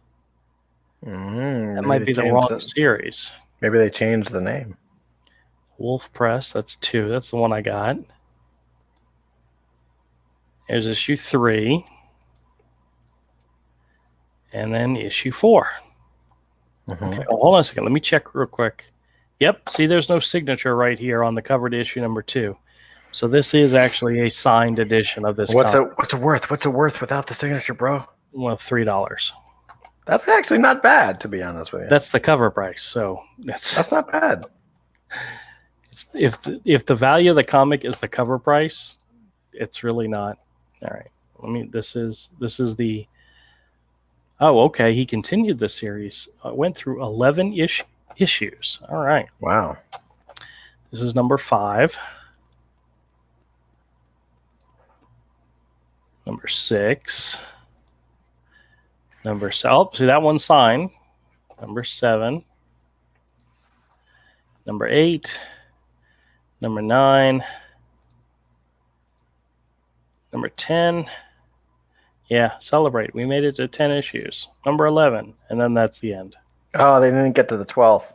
[SPEAKER 1] That might be the wrong series.
[SPEAKER 2] Maybe they changed the name.
[SPEAKER 1] Wolf Press, that's 2. That's the one I got. There's issue 3. And then issue 4. Okay, hold on a second. Let me check real quick. Yep, see, there's no signature right here on the cover to issue number 2. So this is actually a signed edition of this comic.
[SPEAKER 2] What's it worth? What's it worth without the signature, bro?
[SPEAKER 1] Well, $3.
[SPEAKER 2] That's actually not bad, to be honest with you.
[SPEAKER 1] That's the cover price, so
[SPEAKER 2] that's not bad.
[SPEAKER 1] It's, if the value of the comic is the cover price, it's really not. All right, this is the. Oh, okay. He continued the series. Went through 11 issues. All right.
[SPEAKER 2] Wow.
[SPEAKER 1] This is number 5. Number 6. Number 7. Oh, see, that one's signed. Number 7. Number 8. Number 9. Number 10. Yeah, celebrate. We made it to 10 issues. Number 11. And then that's the end.
[SPEAKER 2] Oh, they didn't get to the 12th.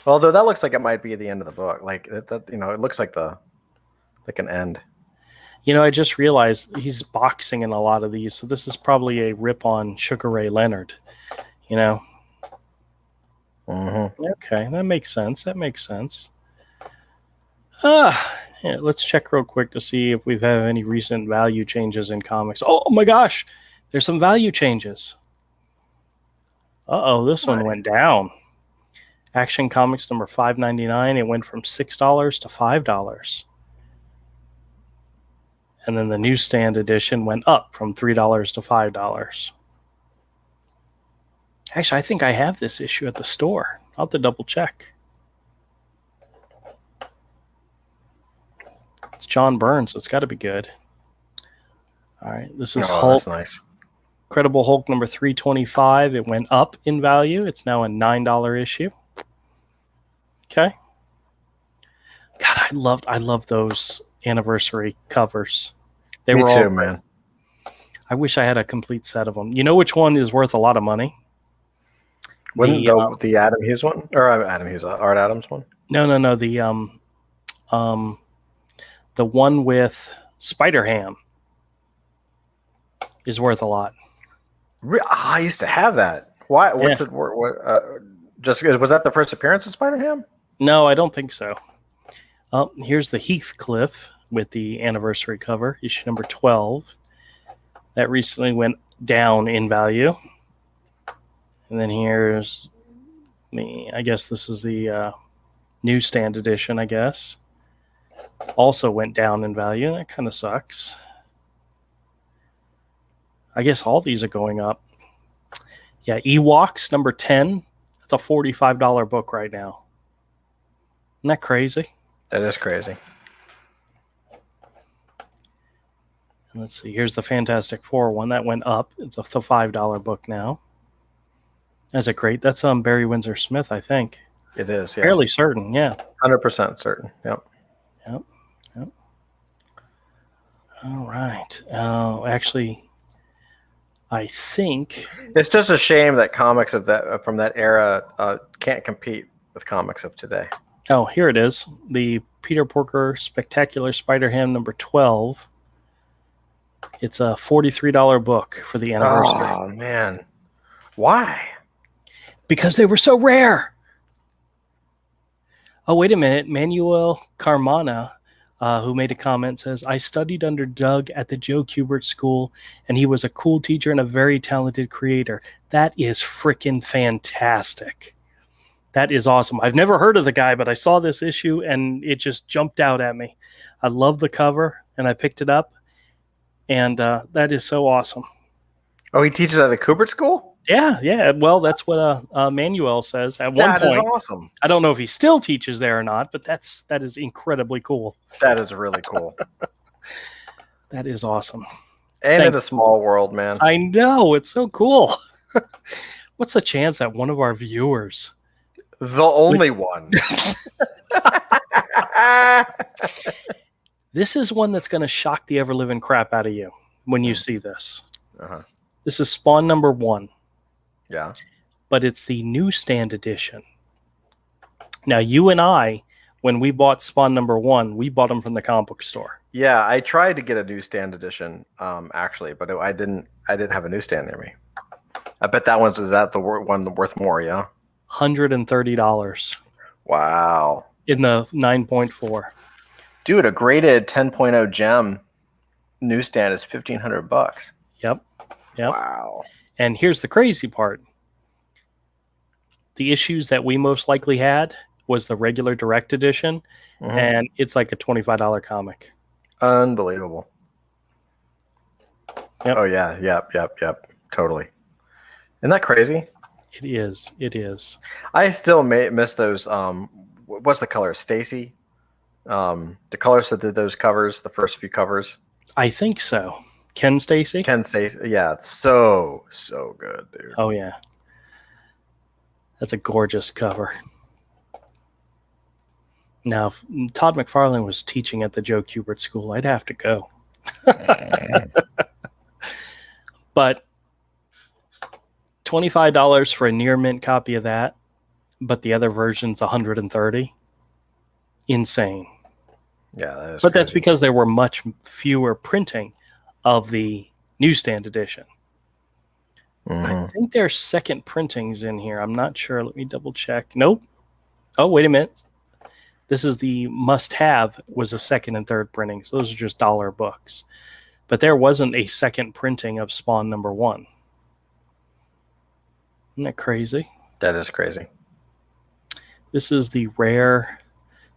[SPEAKER 2] Although that looks like it might be the end of the book. Like that, it looks like an end.
[SPEAKER 1] I just realized he's boxing in a lot of these, so this is probably a rip on Sugar Ray Leonard. Okay, that makes sense. Yeah, let's check real quick to see if we've had any recent value changes in comics. Oh my gosh, there's some value changes. This one went down. Action Comics number 599. It went from $6 to $5. And then the newsstand edition went up from $3 to $5. Actually, I think I have this issue at the store. I'll have to double check. It's John Burns. So it's got to be good. All right. This is Hulk.
[SPEAKER 2] That's nice.
[SPEAKER 1] Incredible Hulk number 325. It went up in value. It's now a $9 issue. Okay. God, I love those anniversary covers.
[SPEAKER 2] Me too, man.
[SPEAKER 1] I wish I had a complete set of them. You know which one is worth a lot of money?
[SPEAKER 2] Wasn't the Adam Hughes one, or Adam Hughes, Art Adams one?
[SPEAKER 1] No. The one with Spider-Ham is worth a lot.
[SPEAKER 2] I used to have that. Why? What's it? Just was that the first appearance of Spider-Ham?
[SPEAKER 1] No, I don't think so. Here's the Heathcliff with the anniversary cover, issue number 12. That recently went down in value. And then here's I guess this is the newsstand edition, I guess. Also went down in value. That kind of sucks. I guess all these are going up. Yeah, Ewoks number 10. That's a $45 book right now. Isn't that crazy?
[SPEAKER 2] That is crazy.
[SPEAKER 1] And let's see. Here's the Fantastic Four one. That went up. It's the $5 book now. That's a great. That's Barry Windsor Smith, I think.
[SPEAKER 2] It is. Yes.
[SPEAKER 1] Fairly certain. Yeah.
[SPEAKER 2] 100% certain. Yep.
[SPEAKER 1] All right. Actually, I think
[SPEAKER 2] it's just a shame that comics from that era can't compete with comics of today.
[SPEAKER 1] Oh, here it is. The Peter Porker Spectacular Spider-Ham number 12. It's a $43 book for the anniversary.
[SPEAKER 2] Oh, man. Why?
[SPEAKER 1] Because they were so rare. Oh, wait a minute. Manuel Carmona, who made a comment, says, I studied under Doug at the Joe Kubert School, and he was a cool teacher and a very talented creator. That is freaking fantastic. That is awesome. I've never heard of the guy, but I saw this issue, and it just jumped out at me. I love the cover, and I picked it up, and that is so awesome.
[SPEAKER 2] Oh, he teaches at the Kubert School?
[SPEAKER 1] Yeah. Well, that's what Manuel says at one point. That is
[SPEAKER 2] awesome.
[SPEAKER 1] I don't know if he still teaches there or not, but that is incredibly cool.
[SPEAKER 2] That is really cool.
[SPEAKER 1] That is awesome.
[SPEAKER 2] And in a small world, man.
[SPEAKER 1] I know. It's so cool. What's the chance that one of our viewers...
[SPEAKER 2] The only one.
[SPEAKER 1] This is one that's going to shock the ever-living crap out of you when you see this.
[SPEAKER 2] Uh-huh.
[SPEAKER 1] This is Spawn number 1.
[SPEAKER 2] Yeah.
[SPEAKER 1] But it's the newsstand edition. Now, you and I, when we bought Spawn number 1, we bought them from the comic book store.
[SPEAKER 2] Yeah, I tried to get a newsstand edition, actually, but I didn't have a newsstand near me. I bet that one's the one worth more, yeah?
[SPEAKER 1] $130
[SPEAKER 2] Wow.
[SPEAKER 1] in the 9.4.
[SPEAKER 2] Dude, a graded 10.0 gem newsstand is $1,500.
[SPEAKER 1] Yep.
[SPEAKER 2] Wow.
[SPEAKER 1] And here's the crazy part. The issues that we most likely had was the regular direct edition, and it's like a $25 comic.
[SPEAKER 2] Unbelievable.
[SPEAKER 1] Yep.
[SPEAKER 2] Oh, yeah. Yep. Totally. Isn't that crazy?
[SPEAKER 1] It is. It is.
[SPEAKER 2] I still miss those. What's the color? Stacy? The colors that did those covers, the first few covers.
[SPEAKER 1] I think so. Ken Stacy?
[SPEAKER 2] Ken Stacy. Yeah, it's so good, dude.
[SPEAKER 1] Oh, yeah. That's a gorgeous cover. Now, if Todd McFarlane was teaching at the Joe Kubert School, I'd have to go. But $25 for a near mint copy of that, but the other version's $130. Insane.
[SPEAKER 2] Yeah, that is
[SPEAKER 1] but
[SPEAKER 2] crazy.
[SPEAKER 1] That's because there were much fewer printing of the newsstand edition. I think there's second printings in here. I'm not sure. Let me double check. Nope. Oh, wait a minute. This is the must-have was a second and third printing. So those are just dollar books. But there wasn't a second printing of Spawn #1. Isn't that crazy?
[SPEAKER 2] That is crazy.
[SPEAKER 1] This is the rare,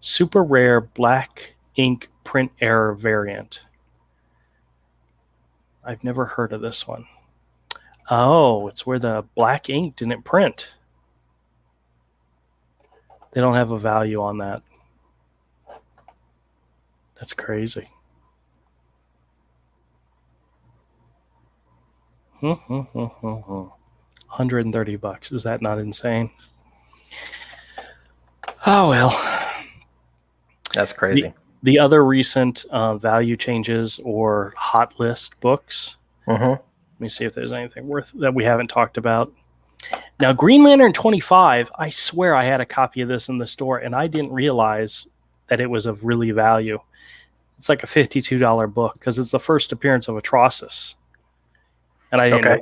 [SPEAKER 1] super rare black ink print error variant. I've never heard of this one. Oh, it's where the black ink didn't print. They don't have a value on that. That's crazy. $130. Is that not insane? Oh, well.
[SPEAKER 2] That's crazy.
[SPEAKER 1] The other recent value changes or hot list books. Let me see if there's anything worth that we haven't talked about. Now, Green Lantern 25, I swear I had a copy of this in the store, and I didn't realize that it was of really value. It's like a $52 book because it's the first appearance of Atrocious. And I didn't know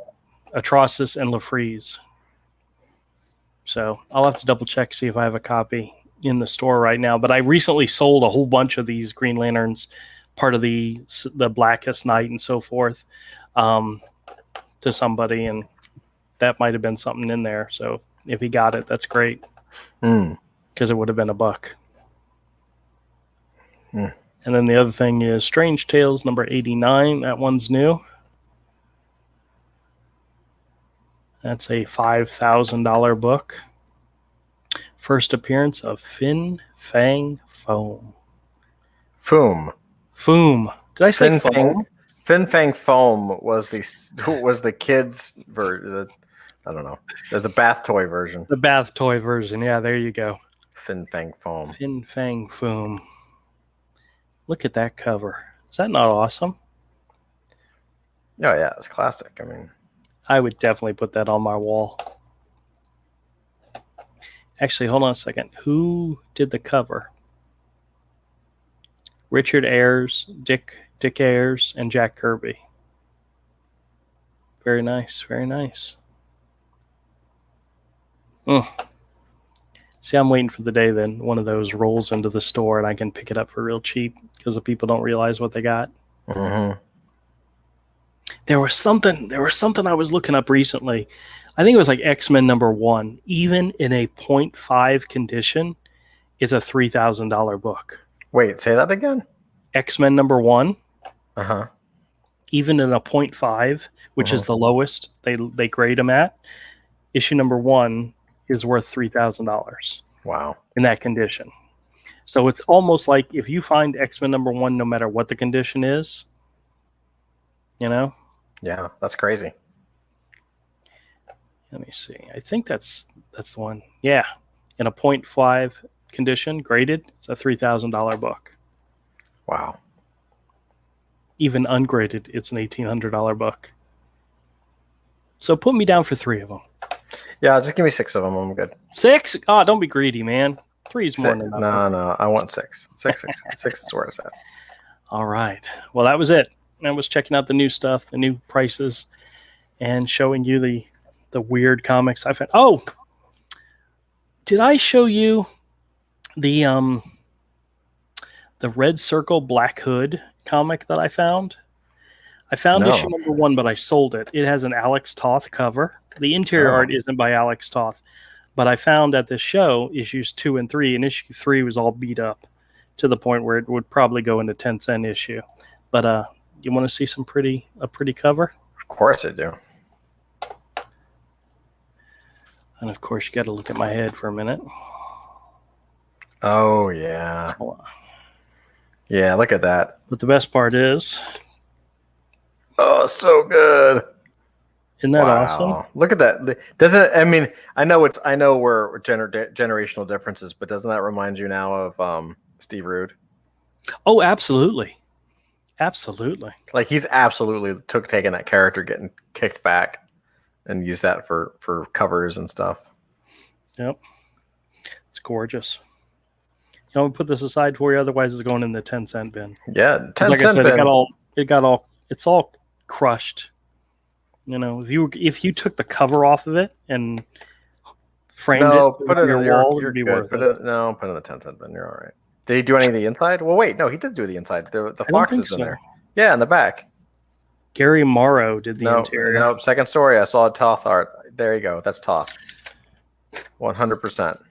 [SPEAKER 1] Atrocious and LaFreeze. So I'll have to double check, see if I have a copy in the store right now. But I recently sold a whole bunch of these Green Lanterns, part of the Blackest Night and so forth, to somebody, and that might have been something in there. So if he got it, that's great, because it would have been $1. And then the other thing is Strange Tales number 89. That one's new. That's a $5,000 book. First appearance of Fin Fang Foam.
[SPEAKER 2] Foom.
[SPEAKER 1] Did I say foam?
[SPEAKER 2] Fin Fang Foam was the kids' version. I don't know. The bath toy version.
[SPEAKER 1] The bath toy version. Yeah, there you go.
[SPEAKER 2] Fin Fang Foam.
[SPEAKER 1] Fin Fang Foom. Look at that cover. Is that not awesome?
[SPEAKER 2] Oh, yeah. It's classic. I mean,
[SPEAKER 1] I would definitely put that on my wall. Actually, hold on a second. Who did the cover? Richard Ayers, Dick Ayers, and Jack Kirby. Very nice. Very nice. See, I'm waiting for the day then one of those rolls into the store and I can pick it up for real cheap because the people don't realize what they got. There was something I was looking up recently. I think it was like X-Men #1. Even in a 0.5 condition, it's a $3,000 book.
[SPEAKER 2] Wait, say that again?
[SPEAKER 1] X-Men #1.
[SPEAKER 2] Even
[SPEAKER 1] in a 0.5, which is the lowest they grade them at, issue #1 is worth $3,000.
[SPEAKER 2] Wow.
[SPEAKER 1] In that condition. So it's almost like if you find X-Men #1, no matter what the condition is, you know?
[SPEAKER 2] Yeah, that's crazy.
[SPEAKER 1] Let me see. I think that's the one. Yeah. In a 0.5 condition, graded, it's a $3,000 book.
[SPEAKER 2] Wow.
[SPEAKER 1] Even ungraded, it's an $1,800 book. So put me down for 3 of them.
[SPEAKER 2] Yeah, just give me 6 of them. I'm good.
[SPEAKER 1] 6? Oh, don't be greedy, man. 3 is more than enough.
[SPEAKER 2] No. I want 6. 6 is where it's at.
[SPEAKER 1] All right. Well, that was it. I was checking out the new stuff, the new prices, and showing you the weird comics I found. Oh, Did I show you the Red Circle Black Hood comic that I found? I found issue
[SPEAKER 2] No.
[SPEAKER 1] number 1, but I sold it. It has an Alex Toth cover. The interior
[SPEAKER 2] Oh.
[SPEAKER 1] art isn't by Alex Toth, but I found at this show issues 2 and 3, and issue 3 was all beat up to the point where it would probably go into 10-cent issue. But you want to see a pretty cover?
[SPEAKER 2] Of course I do.
[SPEAKER 1] And of course, you got to look at my head for a minute.
[SPEAKER 2] Oh yeah. Yeah, look at that.
[SPEAKER 1] But the best part is,
[SPEAKER 2] oh, so good.
[SPEAKER 1] Isn't that awesome?
[SPEAKER 2] Look at that. Doesn't it, I mean, I know we're generational differences, but doesn't that remind you now of Steve Rude?
[SPEAKER 1] Oh, absolutely. Absolutely.
[SPEAKER 2] Like he's absolutely taking that character, getting kicked back, and use that for covers and stuff. Yep.
[SPEAKER 1] It's gorgeous. I'm gonna put this aside for you, otherwise it's going in the 10-cent bin.
[SPEAKER 2] Yeah, 10-cent
[SPEAKER 1] like I said,
[SPEAKER 2] bin.
[SPEAKER 1] It's all crushed. You know, if you took the cover off of it and framed
[SPEAKER 2] put it
[SPEAKER 1] on your wall,
[SPEAKER 2] you're
[SPEAKER 1] it'd be
[SPEAKER 2] good.
[SPEAKER 1] worth it.
[SPEAKER 2] No, put it in the 10-cent bin. You're all right. Did he do any of the inside? Well, wait, no, he did do the inside. The fox is in there. Yeah, in the back.
[SPEAKER 1] Gary Morrow did the interior.
[SPEAKER 2] No, second story. I saw Toth art. There you go. That's Toth. 100%.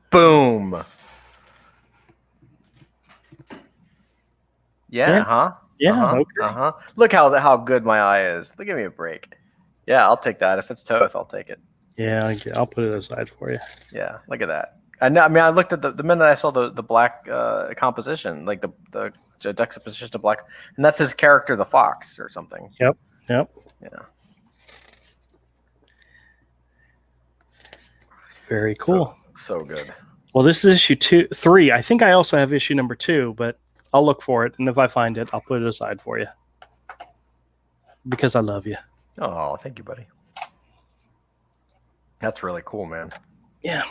[SPEAKER 2] Boom. Yeah, huh?
[SPEAKER 1] Yeah, okay.
[SPEAKER 2] Look how good my eye is. Give me a break. Yeah, I'll take that. If it's Toth, I'll take it.
[SPEAKER 1] Yeah, I'll put it aside for you.
[SPEAKER 2] Yeah, look at that. I mean, I looked at the minute I saw the black composition, like the juxtaposition of black, and that's his character, the fox, or something.
[SPEAKER 1] Yep.
[SPEAKER 2] Yeah.
[SPEAKER 1] Very cool.
[SPEAKER 2] So good.
[SPEAKER 1] Well, this is issue 3. I think I also have issue number 2, but I'll look for it, and if I find it, I'll put it aside for you. Because I love you.
[SPEAKER 2] Oh, thank you, buddy. That's really cool, man.
[SPEAKER 1] Yeah.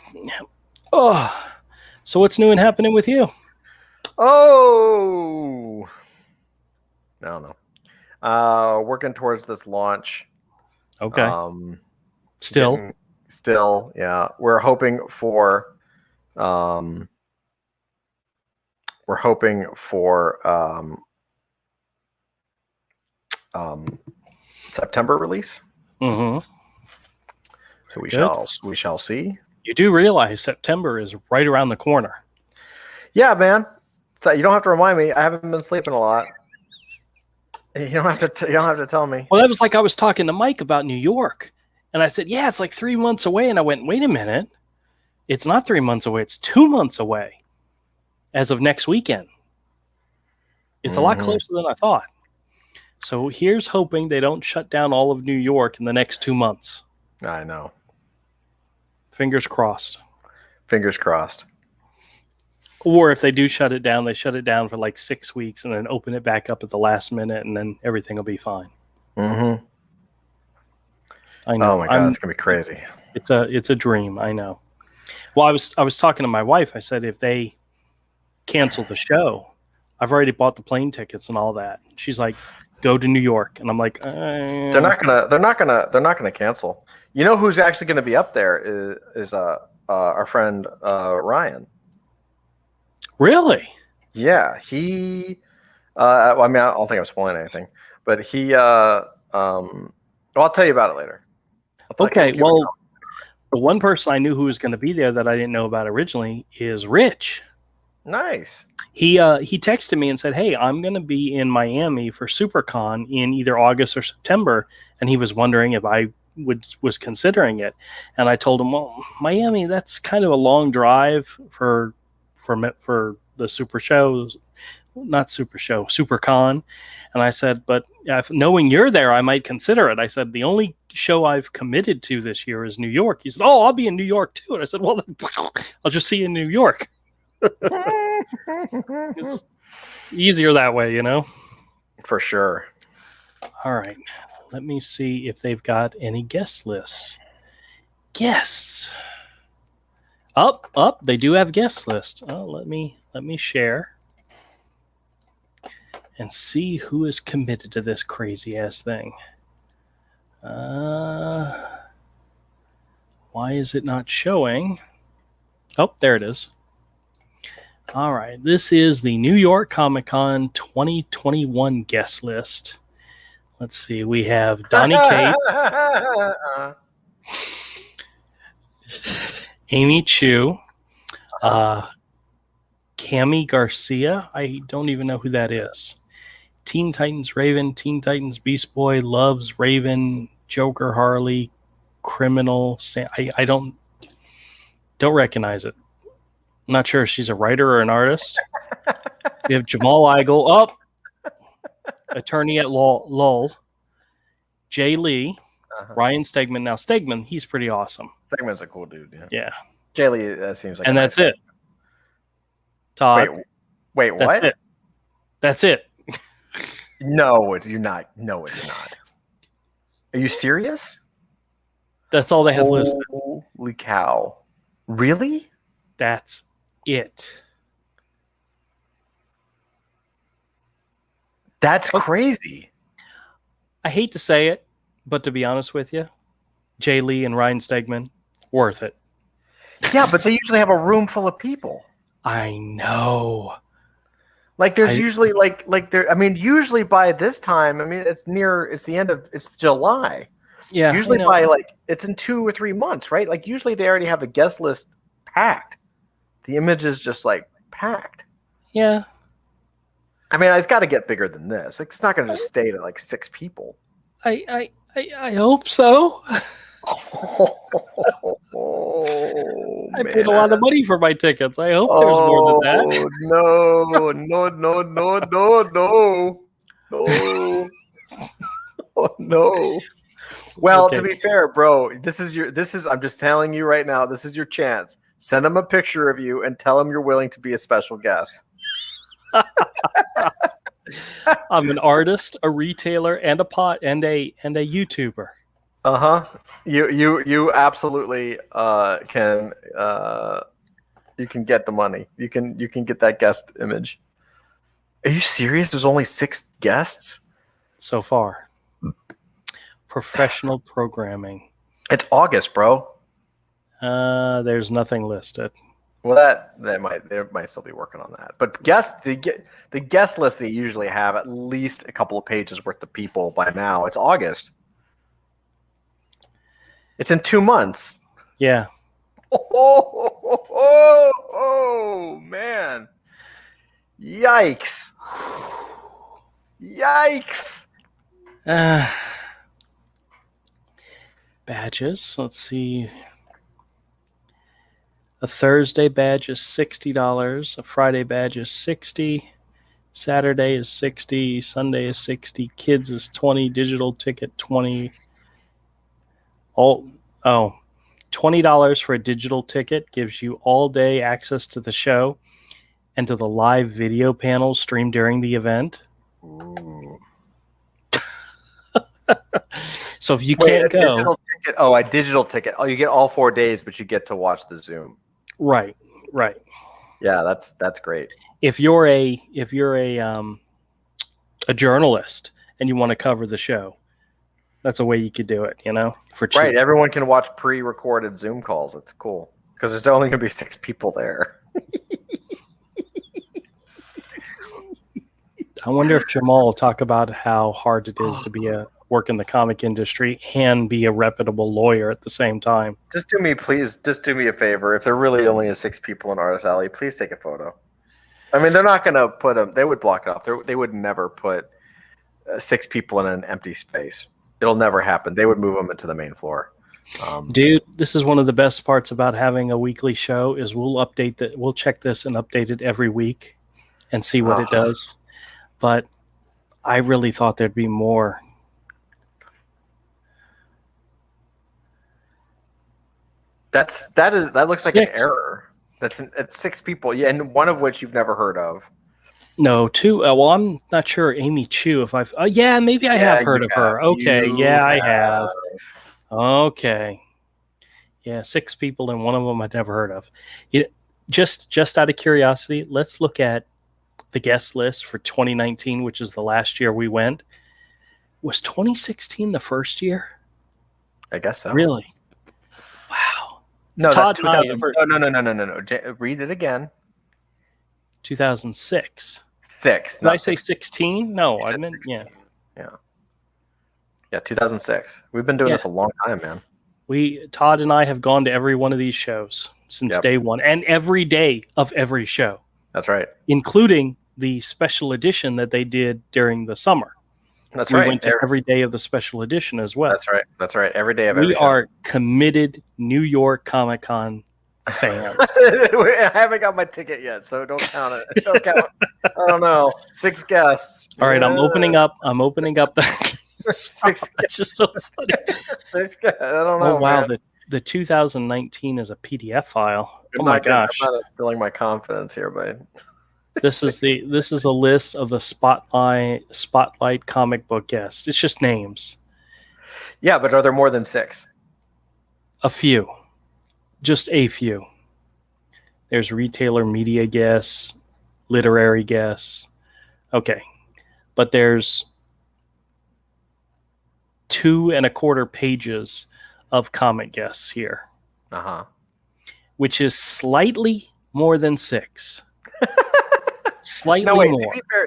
[SPEAKER 1] Oh, so what's new and happening with you?
[SPEAKER 2] Oh, I don't know. Working towards this launch.
[SPEAKER 1] Okay.
[SPEAKER 2] Still, yeah. We're hoping for September release.
[SPEAKER 1] Mm-hmm.
[SPEAKER 2] So we shall see.
[SPEAKER 1] You do realize September is right around the corner.
[SPEAKER 2] Yeah, man. So you don't have to remind me. I haven't been sleeping a lot. You don't have to tell me.
[SPEAKER 1] Well, that was like I was talking to Mike about New York, and I said, "Yeah, it's like 3 months away." And I went, "Wait a minute, it's not 3 months away. It's 2 months away, as of next weekend. It's a lot closer than I thought." So here's hoping they don't shut down all of New York in the next 2 months.
[SPEAKER 2] I know.
[SPEAKER 1] Fingers crossed.
[SPEAKER 2] Fingers crossed.
[SPEAKER 1] Or if they do shut it down, they shut it down for like 6 weeks and then open it back up at the last minute, and then everything will be fine.
[SPEAKER 2] Mm-hmm.
[SPEAKER 1] I know.
[SPEAKER 2] Oh my God, it's gonna be crazy.
[SPEAKER 1] It's a dream. I know. Well, I was talking to my wife. I said, if they cancel the show, I've already bought the plane tickets and all that. She's like, go to New York, and I'm like,
[SPEAKER 2] they're not gonna cancel. You know who's actually going to be up there is our friend Ryan.
[SPEAKER 1] Really?
[SPEAKER 2] Yeah, he. Well, I mean, I don't think I'm spoiling anything, but he. Well, I'll tell you about it later.
[SPEAKER 1] Okay. Well, the one person I knew who was going to be there that I didn't know about originally is Rich.
[SPEAKER 2] Nice.
[SPEAKER 1] He texted me and said, "Hey, I'm going to be in Miami for SuperCon in either August or September," and he was wondering if I was considering it. And I told him, "Well, Miami, that's kind of a long drive for the Super Show, not Super Show, SuperCon." And I said, "But if knowing you're there, I might consider it." I said, "The only show I've committed to this year is New York." He said, "Oh, I'll be in New York too." And I said, "Well, I'll just see you in New York." It's easier that way, you know?
[SPEAKER 2] For sure.
[SPEAKER 1] All right. Let me see if they've got any guest lists. Guests. Up. They do have guest lists. Oh, let me share and see who is committed to this crazy ass thing. Why is it not showing? Oh, there it is. All right. This is the New York Comic Con 2021 guest list. Let's see. We have Donnie Cates, Amy Chu, Cami Garcia. I don't even know who that is. Teen Titans Raven, Teen Titans Beast Boy, Loves Raven, Joker Harley, Criminal. I don't recognize it. I'm not sure if she's a writer or an artist. We have Jamal Igle. Attorney at Lull. Jay Lee. Ryan Stegman. Now, Stegman, he's pretty awesome.
[SPEAKER 2] Stegman's a cool dude.
[SPEAKER 1] Yeah.
[SPEAKER 2] Jay Lee seems like.
[SPEAKER 1] And that's it. Todd.
[SPEAKER 2] Wait, what?
[SPEAKER 1] That's it.
[SPEAKER 2] No, you're not. No, it's not. Are you serious?
[SPEAKER 1] That's all they have listed.
[SPEAKER 2] Holy cow. Really?
[SPEAKER 1] That's it.
[SPEAKER 2] That's crazy.
[SPEAKER 1] I hate to say it, but to be honest with you, Jay Lee and Ryan Stegman, worth it.
[SPEAKER 2] Yeah, but they usually have a room full of people.
[SPEAKER 1] I know.
[SPEAKER 2] Like there's usually like there. I mean, usually by this time, I mean it's the end of July.
[SPEAKER 1] Yeah.
[SPEAKER 2] Usually by it's in 2 or 3 months, right? Like usually they already have a guest list packed. The image is just like packed.
[SPEAKER 1] Yeah.
[SPEAKER 2] I mean, it's got to get bigger than this. Like, it's not going to just stay to like 6 people.
[SPEAKER 1] I hope so. I paid a lot of money for my tickets. I hope there's more than that.
[SPEAKER 2] No. Oh no. Well, okay. To be fair, bro, I'm just telling you right now, this is your chance. Send them a picture of you and tell them you're willing to be a special guest.
[SPEAKER 1] I'm an artist, a retailer, and a YouTuber.
[SPEAKER 2] You absolutely can. You can get the money. You can get that guest image. Are you serious? There's only 6 guests
[SPEAKER 1] so far. Professional programming.
[SPEAKER 2] It's August, bro.
[SPEAKER 1] There's nothing listed.
[SPEAKER 2] Well, they might still be working on that. But the guest list they usually have at least a couple of pages worth of people by now. It's August. It's in 2 months.
[SPEAKER 1] Yeah.
[SPEAKER 2] Oh man. Yikes.
[SPEAKER 1] Badges. Let's see. A Thursday badge is $60. A Friday badge is $60. Saturday is $60. Sunday is $60. Kids is $20. Digital ticket $20. $20 for a digital ticket gives you all day access to the show and to the live video panel streamed during the event.
[SPEAKER 2] Ooh.
[SPEAKER 1] So if you can't go,
[SPEAKER 2] a digital ticket. Oh, you get all 4 days, but you get to watch the Zoom.
[SPEAKER 1] Right.
[SPEAKER 2] Yeah, that's great.
[SPEAKER 1] If you're a journalist and you want to cover the show, that's a way you could do it. For cheap.
[SPEAKER 2] Right. Everyone can watch pre-recorded Zoom calls. That's cool because there's only going to be 6 people there.
[SPEAKER 1] I wonder if Jamal will talk about how hard it is to work in the comic industry and be a reputable lawyer at the same time.
[SPEAKER 2] Just do me a favor. If there really only is 6 people in Artist Alley, please take a photo. I mean, they're not going to put them. They would block it off. They would never put 6 people in an empty space. It'll never happen. They would move them into the main floor.
[SPEAKER 1] Dude, this is one of the best parts about having a weekly show is we'll check this and update it every week and see what it does. But I really thought there'd be more.
[SPEAKER 2] That looks like 6. An error. It's 6 people, yeah, and one of which you've never heard of.
[SPEAKER 1] No, 2. Well, I'm not sure. Amy Chu. If I've, maybe I have heard of her. Okay, I have. Okay, yeah, 6 people, and one of them I'd never heard of. Just out of curiosity, let's look at the guest list for 2019, which is the last year we went. Was 2016 the first year?
[SPEAKER 2] I guess so.
[SPEAKER 1] Really? Wow.
[SPEAKER 2] No,
[SPEAKER 1] Todd
[SPEAKER 2] that's
[SPEAKER 1] and I
[SPEAKER 2] 2000. No. Read it again.
[SPEAKER 1] 2006.
[SPEAKER 2] 6.
[SPEAKER 1] Did I
[SPEAKER 2] Not
[SPEAKER 1] say
[SPEAKER 2] 6.
[SPEAKER 1] 16? No,
[SPEAKER 2] You
[SPEAKER 1] I
[SPEAKER 2] said
[SPEAKER 1] meant
[SPEAKER 2] 16.
[SPEAKER 1] yeah.
[SPEAKER 2] Yeah. Yeah, 2006. We've been doing
[SPEAKER 1] Yeah.
[SPEAKER 2] this a long time, man.
[SPEAKER 1] Todd and I have gone to every one of these shows since
[SPEAKER 2] Yep.
[SPEAKER 1] day one, and every day of every show,
[SPEAKER 2] That's right.
[SPEAKER 1] including the special edition that they did during the summer.
[SPEAKER 2] That's
[SPEAKER 1] We
[SPEAKER 2] right.
[SPEAKER 1] went to every day of the special edition as well.
[SPEAKER 2] That's right. That's right. Every day of
[SPEAKER 1] We
[SPEAKER 2] every show.
[SPEAKER 1] are committed New York Comic Con fans.
[SPEAKER 2] I haven't got my ticket yet, so don't count it. Don't count. I don't know. 6 guests.
[SPEAKER 1] All right, I'm opening up the.
[SPEAKER 2] 6
[SPEAKER 1] That's just so funny.
[SPEAKER 2] 6 guests. I don't know.
[SPEAKER 1] Oh wow,
[SPEAKER 2] man.
[SPEAKER 1] the 2019 is a PDF file.
[SPEAKER 2] I'm
[SPEAKER 1] Oh my
[SPEAKER 2] not gonna-
[SPEAKER 1] gosh.
[SPEAKER 2] I'm not instilling my confidence here, but
[SPEAKER 1] This is a list of the spotlight comic book guests. It's just names.
[SPEAKER 2] yeah, but are there more than 6?
[SPEAKER 1] A few. Just a few. There's retailer media guests, literary guests. Okay. But there's 2.25 pages of comic guests here, which is slightly more than 6. Slightly
[SPEAKER 2] No, wait.
[SPEAKER 1] more.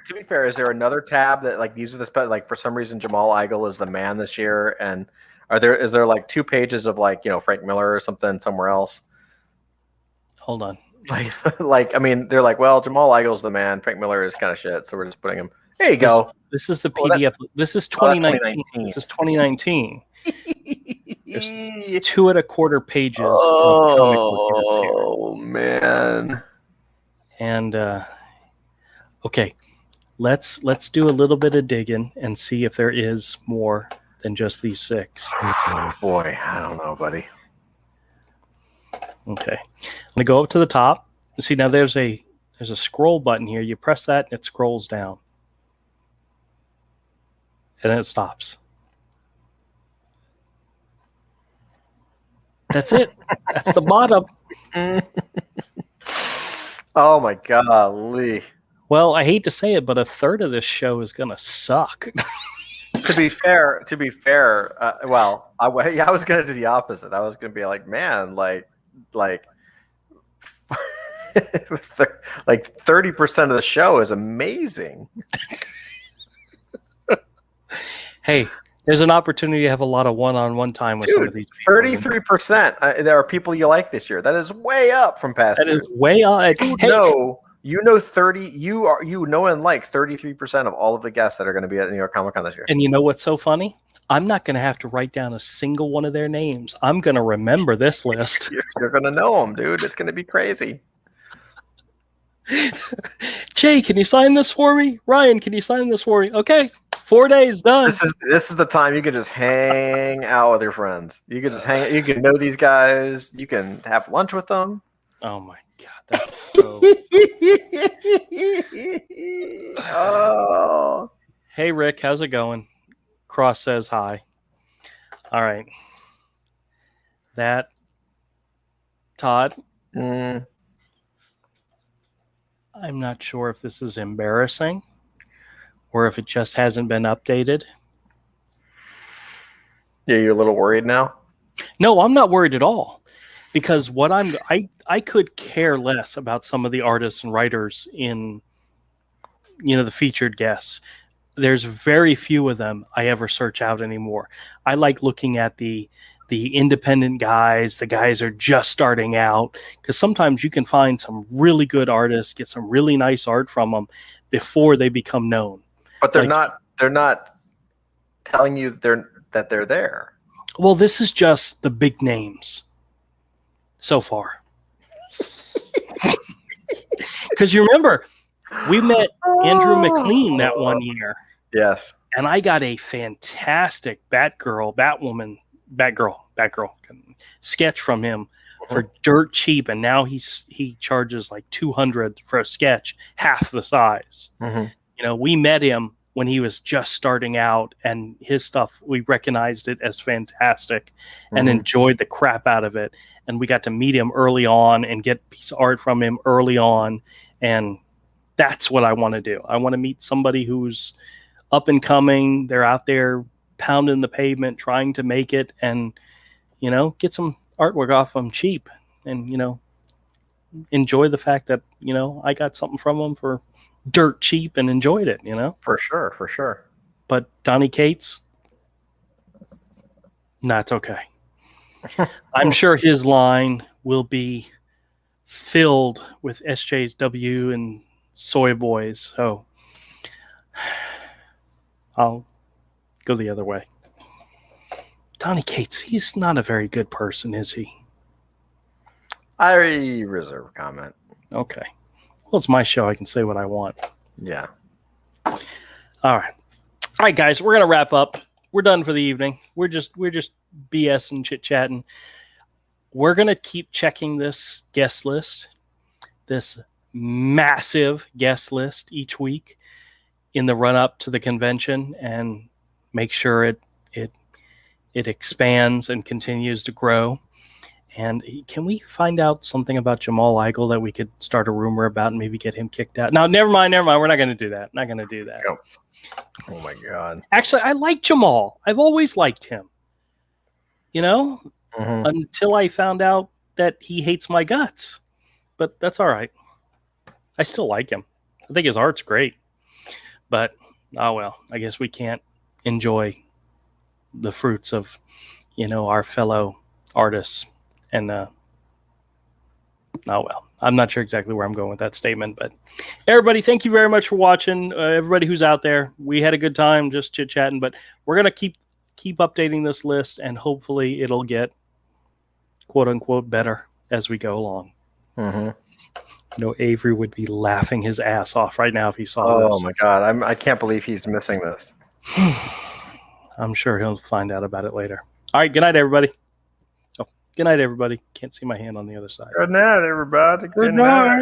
[SPEAKER 2] To be fair, is there another tab that like these are the like for some reason Jamal Igle is the man this year, and is there like 2 pages of like Frank Miller or something somewhere else?
[SPEAKER 1] Hold on.
[SPEAKER 2] Like I mean they're like, well, Jamal Igle's the man, Frank Miller is kind of shit, so we're just putting him. There you go.
[SPEAKER 1] This is the PDF. This is 2019. This is 2019. There's 2.25 pages of comic book guests here.
[SPEAKER 2] Oh man.
[SPEAKER 1] And okay, let's do a little bit of digging and see if there is more than just these 6.
[SPEAKER 2] Oh, boy, I don't know, buddy.
[SPEAKER 1] Okay, I'm gonna go up to the top. See, now there's a scroll button here. You press that and it scrolls down, and then it stops. That's it. That's the bottom.
[SPEAKER 2] Oh my golly.
[SPEAKER 1] Well, I hate to say it, but a third of this show is gonna suck.
[SPEAKER 2] To be fair, well, I was gonna do the opposite. I was gonna be like, man, like 30% of the show is amazing.
[SPEAKER 1] Hey, there's an opportunity to have a lot of one-on-one time with some of these people.
[SPEAKER 2] 33%. There are people you like this year. That is way up from past years.
[SPEAKER 1] That is way up.
[SPEAKER 2] You know 30. You know and like 33% of all of the guests that are going to be at New York Comic Con this year.
[SPEAKER 1] And you know what's so funny? I'm not going to have to write down a single one of their names. I'm going to remember this list.
[SPEAKER 2] You're going to know them, dude. It's going to be crazy.
[SPEAKER 1] Jay, can you sign this for me? Ryan, can you sign this for me? Okay, 4 days done.
[SPEAKER 2] This is the time you can just hang out with your friends. You can just hang. You can know these guys. You can have lunch with them.
[SPEAKER 1] Oh my god, that's so.
[SPEAKER 2] Oh.
[SPEAKER 1] Hey Rick, how's it going? Cross says hi. All right. That Todd. I'm not sure if this is embarrassing or if it just hasn't been updated.
[SPEAKER 2] Yeah, you're a little worried now?
[SPEAKER 1] No, I'm not worried at all, because I could care less about some of the artists and writers in the featured guests. There's very few of them I ever search out anymore. I like looking at the independent guys, the guys are just starting out, because sometimes you can find some really good artists, get some really nice art from them before they become known.
[SPEAKER 2] But they're not telling you that they're there.
[SPEAKER 1] Well, this is just the big names so far. Because you remember, we met Andrew McLean that one year.
[SPEAKER 2] Yes.
[SPEAKER 1] And I got a fantastic Batgirl sketch from him for dirt cheap, and now he charges like $200 for a sketch, half the size. We met him when he was just starting out, and his stuff, we recognized it as fantastic and enjoyed the crap out of it. And we got to meet him early on and get piece of art from him early on, and that's what I want to do. I want to meet somebody who's up and coming. They're out there pounding the pavement, trying to make it, and get some artwork off them cheap, and enjoy the fact that I got something from them for dirt cheap and enjoyed it.
[SPEAKER 2] For sure.
[SPEAKER 1] But Donnie Cates, nah, it's okay. I'm sure his line will be filled with SJW and soy boys, so I'll go the other way. Donnie Cates, he's not a very good person, is he?
[SPEAKER 2] I reserve comment.
[SPEAKER 1] Okay. Well, it's my show. I can say what I want.
[SPEAKER 2] Yeah.
[SPEAKER 1] All right, guys, we're gonna wrap up. We're done for the evening. We're just BS and chit chatting. We're gonna keep checking this guest list, this massive guest list each week in the run up to the convention, and make sure it expands and continues to grow. And can we find out something about Jamal Eichel that we could start a rumor about and maybe get him kicked out? No, never mind. We're not going to do that. Not going to do that.
[SPEAKER 2] Oh my God.
[SPEAKER 1] Actually, I like Jamal. I've always liked him. Until I found out that he hates my guts. But that's all right. I still like him. I think his art's great. But, oh well, I guess we can't enjoy the fruits of, our fellow artists. And, oh well, I'm not sure exactly where I'm going with that statement, but everybody, thank you very much for watching. Everybody who's out there, we had a good time just chit chatting, but we're going to keep updating this list, and hopefully it'll get quote unquote better as we go along. Avery would be laughing his ass off right now if he saw this.
[SPEAKER 2] Oh my God. I can't believe he's missing this.
[SPEAKER 1] I'm sure he'll find out about it later. All right. Good night, everybody. Good night, everybody. Can't see my hand on the other side.
[SPEAKER 2] Good night, everybody.
[SPEAKER 1] Good night.